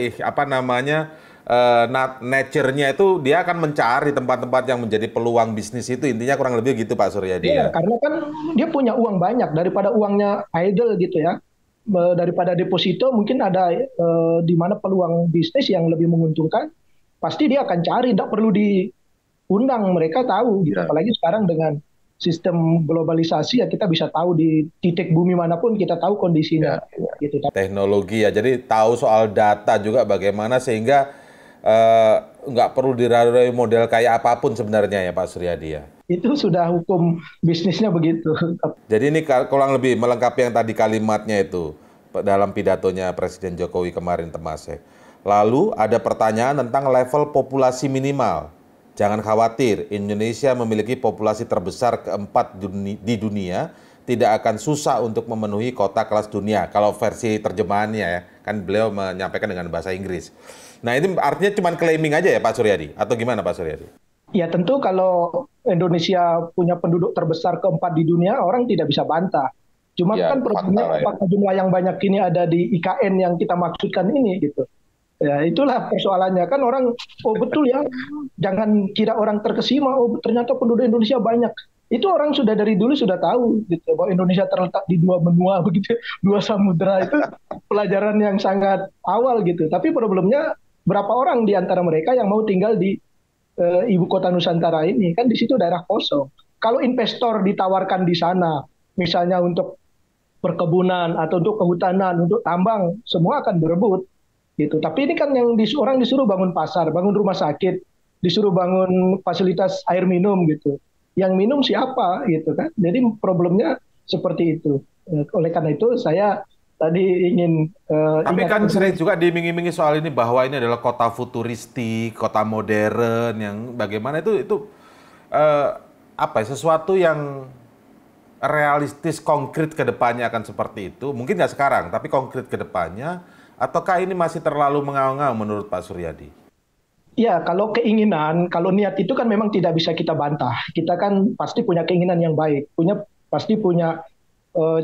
nature-nya itu dia akan mencari tempat-tempat yang menjadi peluang bisnis itu, intinya kurang lebih gitu Pak Suryadi ya. Karena kan dia punya uang banyak daripada uangnya idle gitu ya. Daripada deposito mungkin ada di mana peluang bisnis yang lebih menguntungkan. pasti dia akan cari, tidak perlu diundang, mereka tahu gitu. Ya. Apalagi sekarang dengan sistem globalisasi ya kita bisa tahu di titik bumi manapun kita tahu kondisinya gitu. Teknologi ya, jadi tahu soal data juga bagaimana sehingga nggak perlu dirayu model kayak apapun sebenarnya ya Pak Suryadi ya. Itu sudah hukum bisnisnya begitu. Jadi ini kurang lebih melengkapi yang tadi kalimatnya itu dalam pidatonya Presiden Jokowi kemarin Temasek. Lalu ada pertanyaan tentang level populasi minimal. Jangan khawatir, Indonesia memiliki populasi terbesar keempat di dunia, tidak akan susah untuk memenuhi kota kelas dunia. Kalau versi terjemahannya ya, kan beliau menyampaikan dengan bahasa Inggris. Nah ini artinya cuma claiming aja ya Pak Suryadi? Atau gimana Pak Suryadi? Ya tentu kalau Indonesia punya penduduk terbesar keempat di dunia, orang tidak bisa bantah. Cuma Ya, kan problemnya apakah jumlah yang banyak ini ada di IKN yang kita maksudkan ini gitu. Ya itulah persoalannya, kan orang, oh betul ya, jangan kira orang terkesima, oh ternyata penduduk Indonesia banyak. Itu orang sudah dari dulu sudah tahu gitu, bahwa Indonesia terletak di dua benua begitu, dua samudera, itu pelajaran yang sangat awal gitu. Tapi problemnya berapa orang di antara mereka yang mau tinggal di ibu kota Nusantara ini, kan di situ daerah kosong. Kalau investor ditawarkan di sana, misalnya untuk perkebunan atau untuk kehutanan, untuk tambang, semua akan berebut. Gitu. Tapi ini kan yang orang disuruh bangun pasar, bangun rumah sakit, disuruh bangun fasilitas air minum gitu. Yang minum siapa gitu kan? Jadi problemnya seperti itu. Oleh karena itu saya tadi ingin tapi kan sering juga diiming-imingi soal ini bahwa ini adalah kota futuristik, kota modern yang bagaimana itu apa ya, sesuatu yang realistis konkret ke depannya akan seperti itu. Mungkin nggak sekarang, tapi konkret ke depannya. Ataukah ini masih terlalu mengawang-awang menurut Pak Suryadi? Ya, kalau keinginan, kalau niat itu kan memang tidak bisa kita bantah. Kita kan pasti punya keinginan yang baik, pasti punya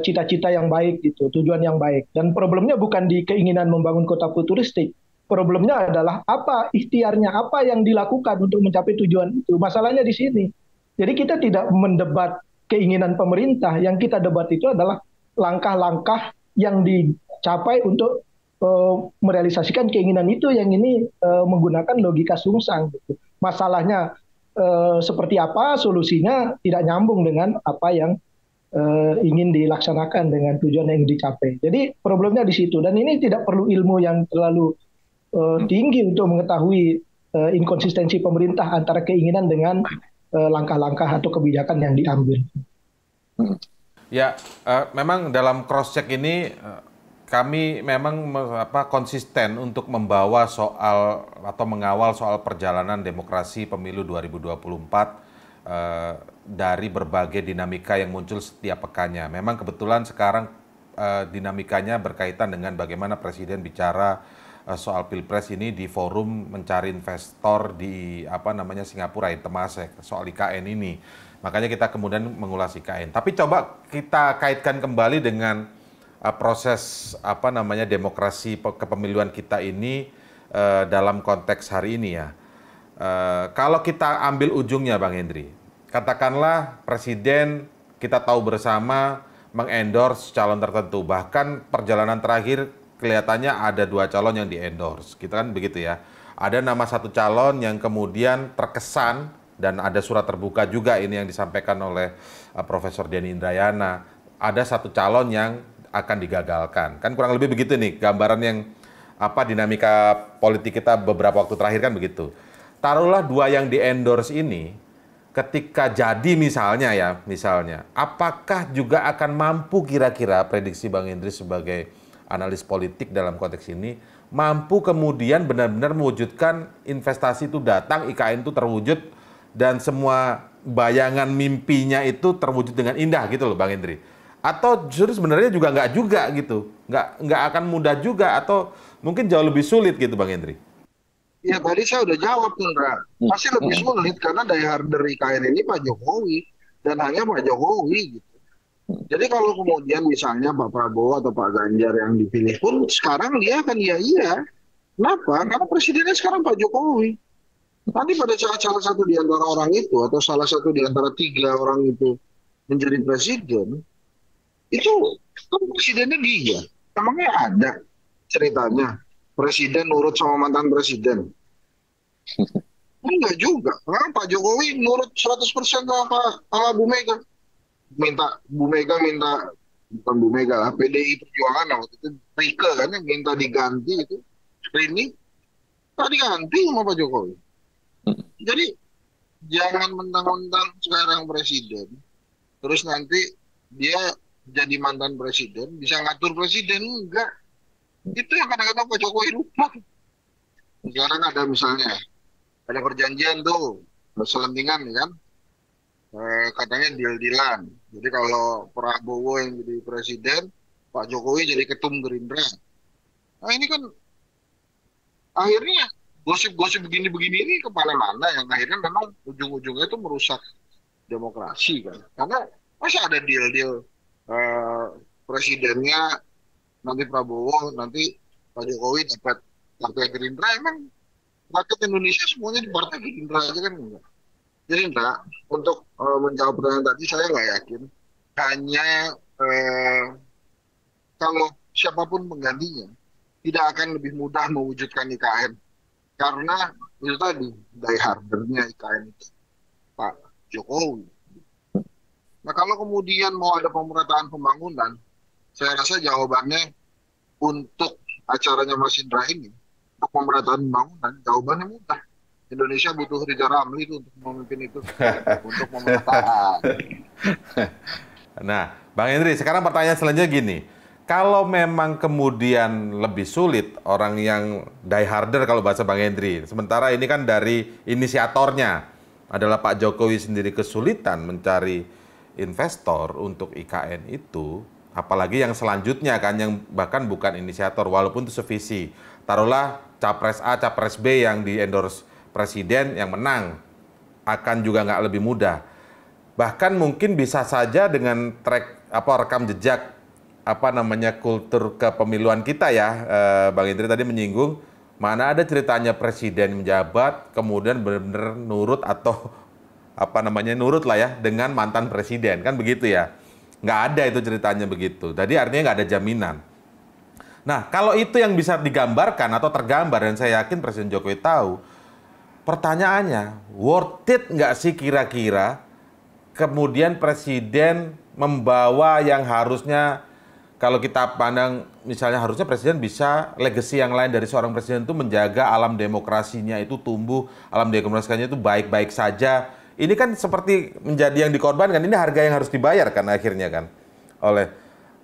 cita-cita yang baik gitu, tujuan yang baik. Dan problemnya bukan di keinginan membangun kota futuristik. Problemnya adalah apa ikhtiarnya, apa yang dilakukan untuk mencapai tujuan itu. Masalahnya di sini. Jadi kita tidak mendebat keinginan pemerintah, yang kita debat itu adalah langkah-langkah yang dicapai untuk merealisasikan keinginan itu, yang ini menggunakan logika sungsang gitu. Masalahnya seperti apa, solusinya tidak nyambung dengan apa yang ingin dilaksanakan dengan tujuan yang dicapai. Jadi problemnya di situ, dan ini tidak perlu ilmu yang terlalu tinggi untuk mengetahui inkonsistensi pemerintah antara keinginan dengan langkah-langkah atau kebijakan yang diambil. Ya, memang dalam cross check ini kami memang konsisten untuk membawa soal atau mengawal soal perjalanan demokrasi pemilu 2024 dari berbagai dinamika yang muncul setiap pekannya. Memang kebetulan sekarang dinamikanya berkaitan dengan bagaimana Presiden bicara soal Pilpres ini di forum mencari investor di Singapura, Temasek, soal IKN ini. Makanya kita kemudian mengulas IKN. Tapi coba kita kaitkan kembali dengan proses demokrasi kepemiluan kita ini dalam konteks hari ini ya. Kalau kita ambil ujungnya Bang Hendri, katakanlah Presiden kita tahu bersama mengendorse calon tertentu, bahkan perjalanan terakhir kelihatannya ada 2 calon yang diendorse, kita kan begitu ya. Ada nama 1 calon yang kemudian terkesan, dan ada surat terbuka juga ini yang disampaikan oleh Profesor Denny Indrayana, ada 1 calon yang akan digagalkan. Kan kurang lebih begitu nih gambaran yang dinamika politik kita beberapa waktu terakhir kan begitu. Taruhlah 2 yang di-endorse ini ketika jadi misalnya, apakah juga akan mampu kira-kira prediksi Bang Hendri sebagai analis politik dalam konteks ini, mampu kemudian benar-benar mewujudkan investasi itu datang, IKN itu terwujud, dan semua bayangan mimpinya itu terwujud dengan indah gitu loh Bang Hendri. Atau justru sebenarnya juga nggak gitu, nggak akan mudah juga, atau mungkin jauh lebih sulit gitu Bang Hendri? Ya tadi saya udah jawab Indra, pasti lebih sulit karena diehardder IKN ini Pak Jokowi dan hanya Pak Jokowi gitu. Jadi kalau kemudian misalnya Pak Prabowo atau Pak Ganjar yang dipilih pun sekarang dia akan iya. Kenapa? Karena presidennya sekarang Pak Jokowi. Nanti pada saat salah satu di antara orang itu atau salah satu di antara 3 orang itu menjadi presiden, itu kan presidennya dia. Emangnya ada ceritanya presiden nurut sama mantan presiden? Enggak juga. Karena Pak Jokowi nurut 100% sama Bu Mega. Bu Mega minta, bukan Bu Mega lah, PDI Perjuangan waktu itu Rike kan yang minta diganti itu. Ini tak diganti sama Pak Jokowi. Jadi jangan mentang-mentang sekarang presiden, terus nanti dia jadi mantan presiden, bisa ngatur presiden. Enggak. Itu yang kadang-kadang Pak Jokowi lupa. Sekarang ada misalnya, ada perjanjian tuh, selentingan ya kan, katanya deal-dealan. Jadi kalau Prabowo yang jadi presiden, Pak Jokowi jadi ketum Gerindra. Nah ini kan akhirnya gosip-gosip begini-begini ini kemana-mana yang akhirnya memang ujung-ujungnya itu merusak demokrasi kan. Karena masa ada deal-deal presidennya nanti Prabowo, nanti Pak Jokowi dapat partai Gerindra, emang rakyat Indonesia semuanya di partai Gerindra aja kan enggak. Jadi enggak, untuk menjawab pertanyaan tadi saya nggak yakin. Hanya kalau siapapun penggantinya tidak akan lebih mudah mewujudkan IKN. Karena itu tadi, diehardernya IKN itu Pak Jokowi. Nah kalau kemudian mau ada pemerataan pembangunan, saya rasa jawabannya untuk acaranya Mas Indra ini, untuk pemerataan pembangunan, jawabannya mudah. Indonesia butuh Ridha Ramli itu untuk memimpin itu, untuk pemerataan. Nah, Bang Henry, sekarang pertanyaan selanjutnya gini. Kalau memang kemudian lebih sulit orang yang dieharder kalau bahasa Bang Henry, sementara ini kan dari inisiatornya adalah Pak Jokowi sendiri kesulitan mencari investor untuk IKN itu, apalagi yang selanjutnya kan yang bahkan bukan inisiator walaupun itu sevisi. Taruhlah Capres A, Capres B yang di-endorse presiden yang menang akan juga nggak lebih mudah. Bahkan mungkin bisa saja dengan rekam jejak kultur kepemiluan kita ya, Bang Indri tadi menyinggung mana ada ceritanya presiden menjabat kemudian benar-benar nurut atau nurut lah ya dengan mantan presiden, kan begitu ya. Nggak ada itu ceritanya begitu. Jadi artinya nggak ada jaminan. Nah, kalau itu yang bisa digambarkan atau tergambar, dan saya yakin Presiden Jokowi tahu, pertanyaannya, worth it nggak sih kira-kira kemudian Presiden membawa yang harusnya, kalau kita pandang misalnya harusnya Presiden bisa legacy yang lain dari seorang Presiden itu menjaga alam demokrasinya itu tumbuh, alam demokrasinya itu baik-baik saja. Ini kan seperti menjadi yang dikorbankan, ini harga yang harus dibayar kan akhirnya kan oleh,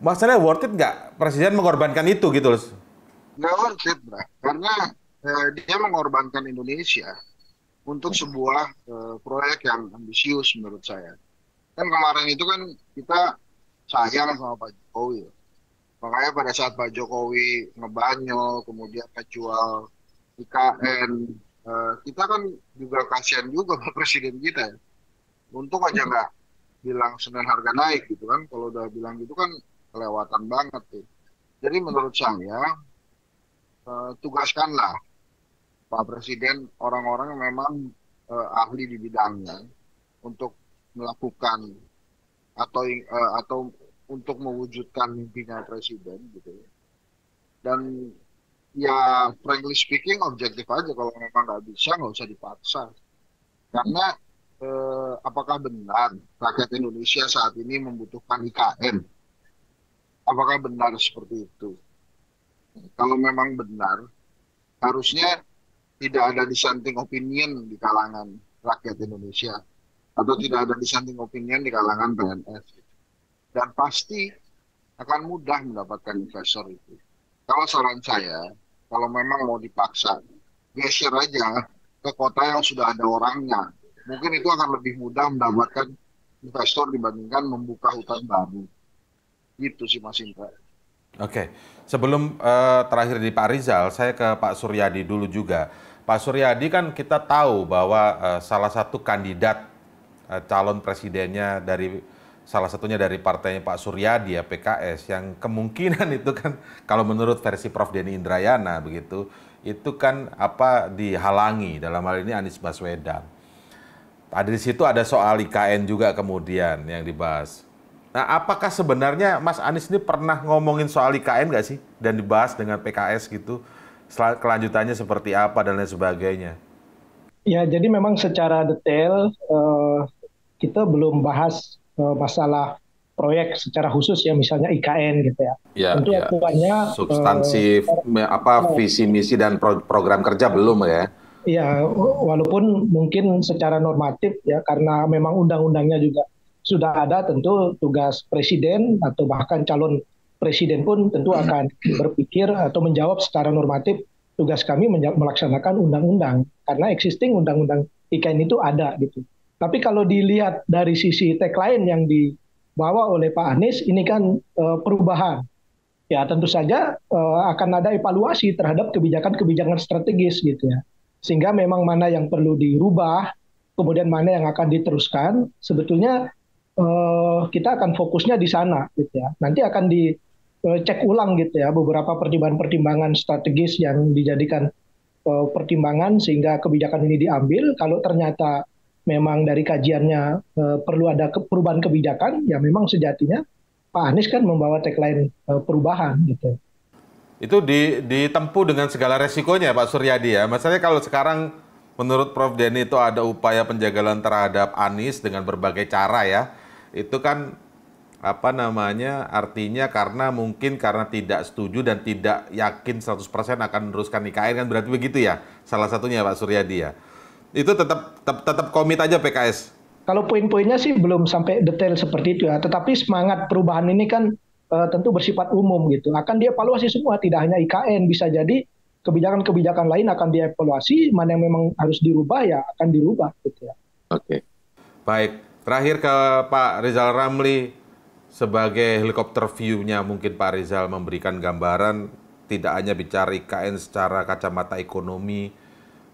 maksudnya worth it nggak Presiden mengorbankan itu gitu loh? Nggak worth it, Bro. Karena dia mengorbankan Indonesia untuk sebuah proyek yang ambisius menurut saya. Kan kemarin itu kan kita sayang sama Pak Jokowi. Makanya pada saat Pak Jokowi ngebanyol, kemudian ngejual IKN, kita kan juga kasihan juga sama presiden kita ya. Untung aja nggak bilang Senin harga naik gitu kan. Kalau udah bilang gitu kan kelewatan banget tuh. Jadi menurut saya, tugaskanlah Pak Presiden orang-orang yang memang ahli di bidangnya untuk melakukan atau untuk mewujudkan mimpinya Presiden gitu ya. Dan ya frankly speaking objektif aja, kalau memang nggak bisa nggak usah dipaksa. Karena apakah benar rakyat Indonesia saat ini membutuhkan IKN? Apakah benar seperti itu? Kalau memang benar, harusnya tidak ada dissenting opinion di kalangan rakyat Indonesia, atau tidak ada dissenting opinion di kalangan PNS. Dan pasti akan mudah mendapatkan investor itu. Kalau saran saya, kalau memang mau dipaksa, geser aja ke kota yang sudah ada orangnya. Mungkin itu akan lebih mudah mendapatkan investor dibandingkan membuka hutan baru. Gitu sih Mas Indra. Oke, sebelum terakhir di Pak Rizal, saya ke Pak Suryadi dulu juga. Pak Suryadi kan kita tahu bahwa salah satu kandidat calon presidennya salah satunya dari partainya Pak Suryadi ya, PKS, yang kemungkinan itu kan kalau menurut versi Prof. Denny Indrayana begitu, itu kan dihalangi, dalam hal ini Anies Baswedan. Di situ ada soal IKN juga kemudian yang dibahas. Nah, apakah sebenarnya Mas Anies ini pernah ngomongin soal IKN nggak sih dan dibahas dengan PKS gitu? Kelanjutannya seperti apa dan lain sebagainya? Ya, jadi memang secara detail kita belum bahas masalah proyek secara khusus ya, misalnya IKN gitu ya. Ya, Tentu ya. acuannya Substansi visi misi dan program kerja belum ya. ya, walaupun mungkin secara normatif ya, karena memang undang-undangnya juga sudah ada, tentu tugas presiden atau bahkan calon presiden pun tentu akan berpikir atau menjawab secara normatif, tugas kami melaksanakan undang-undang, karena existing undang-undang IKN itu ada gitu. Tapi kalau dilihat dari sisi tagline yang dibawa oleh Pak Anies, ini kan perubahan. Ya tentu saja akan ada evaluasi terhadap kebijakan-kebijakan strategis gitu ya. Sehingga memang mana yang perlu dirubah, kemudian mana yang akan diteruskan, sebetulnya kita akan fokusnya di sana gitu ya. Nanti akan dicek ulang gitu ya beberapa pertimbangan-pertimbangan strategis yang dijadikan pertimbangan sehingga kebijakan ini diambil. Kalau ternyata memang dari kajiannya perlu ada perubahan kebijakan, ya memang sejatinya Pak Anies kan membawa tagline perubahan gitu. Itu ditempuh dengan segala resikonya Pak Suryadi ya. Masalahnya kalau sekarang menurut Prof. Denny itu ada upaya penjagalan terhadap Anies dengan berbagai cara ya. Itu kan artinya karena tidak setuju dan tidak yakin 100% akan meneruskan IKN, kan berarti begitu ya. Salah satunya Pak Suryadi ya. Itu tetap komit aja PKS. Kalau poin-poinnya sih belum sampai detail seperti itu ya. Tetapi semangat perubahan ini kan tentu bersifat umum gitu. Akan dievaluasi semua, tidak hanya IKN, bisa jadi kebijakan-kebijakan lain akan dievaluasi, mana yang memang harus dirubah ya akan dirubah gitu ya. Oke. Baik, terakhir ke Pak Rizal Ramli, sebagai helikopter view-nya mungkin Pak Rizal memberikan gambaran tidak hanya bicara IKN secara kacamata ekonomi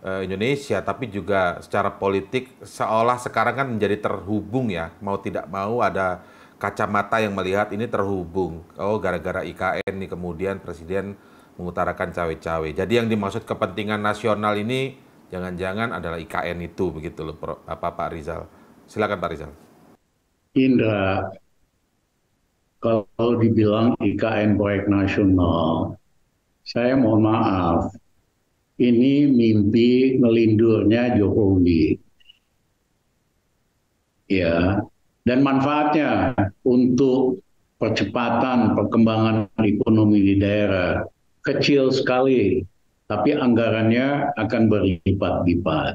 Indonesia, tapi juga secara politik seolah sekarang kan menjadi terhubung ya, mau tidak mau ada kacamata yang melihat ini terhubung. Oh, gara-gara IKN nih kemudian Presiden mengutarakan cawe-cawe. Jadi yang dimaksud kepentingan nasional ini jangan-jangan adalah IKN itu, begitu loh Pak Rizal. Silakan Pak Rizal. Indra, kalau dibilang IKN proyek nasional, saya mohon maaf, ini mimpi ngelindurnya Jokowi. Ya, dan manfaatnya untuk percepatan perkembangan ekonomi di daerah kecil sekali, tapi anggarannya akan berlipat-lipat.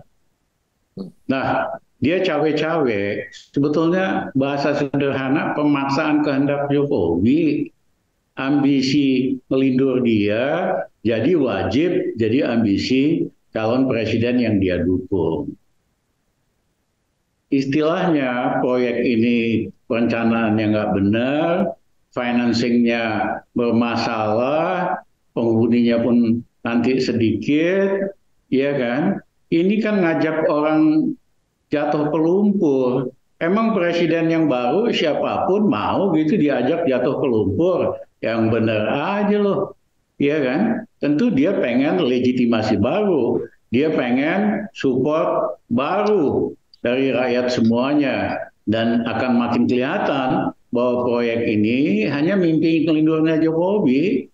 Nah, dia cawe-cawe, sebetulnya bahasa sederhana pemaksaan kehendak Jokowi, ambisi melindur dia, jadi wajib jadi ambisi calon presiden yang dia dukung. Istilahnya proyek ini perencanaannya nggak benar, financingnya bermasalah, penghuninya pun nanti sedikit, ya kan? Ini kan ngajak orang jatuh ke lumpur. Emang presiden yang baru siapapun mau gitu diajak jatuh ke lumpur, yang benar aja loh, ya kan? Tentu dia pengen legitimasi baru, dia pengen support baru dari rakyat semuanya, dan akan makin kelihatan bahwa proyek ini hanya mimpi kelindungannya Jokowi,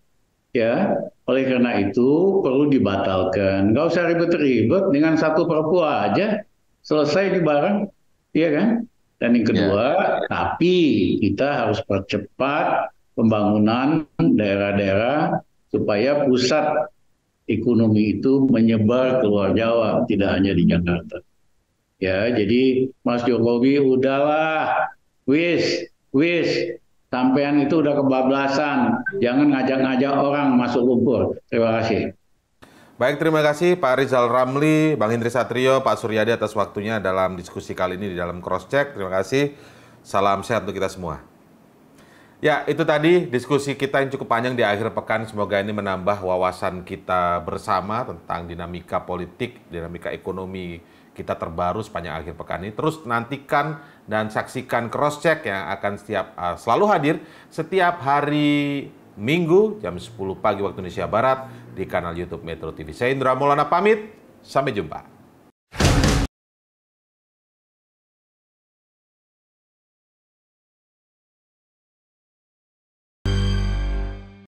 ya. Oleh karena itu perlu dibatalkan. Nggak usah ribet-ribet, dengan satu perpu aja selesai di barang, ya kan? Dan yang kedua, tapi kita harus percepat pembangunan daerah-daerah supaya pusat ekonomi itu menyebar ke luar Jawa, tidak hanya di Jakarta. Ya, jadi Mas Jokowi udahlah, wis, sampean itu udah kebablasan, jangan ngajak-ngajak orang masuk lumpur. Terima kasih. Baik, terima kasih Pak Rizal Ramli, Bang Hindri Satrio, Pak Suryadi atas waktunya dalam diskusi kali ini di dalam Crosscheck. Terima kasih. Salam sehat untuk kita semua. Ya, itu tadi diskusi kita yang cukup panjang di akhir pekan. Semoga ini menambah wawasan kita bersama tentang dinamika politik, dinamika ekonomi kita terbaru sepanjang akhir pekan ini. Terus nantikan dan saksikan Crosscheck yang akan selalu hadir setiap hari Minggu jam 10 pagi waktu Indonesia Barat di kanal YouTube Metro TV. Saya Indra Maulana pamit, sampai jumpa.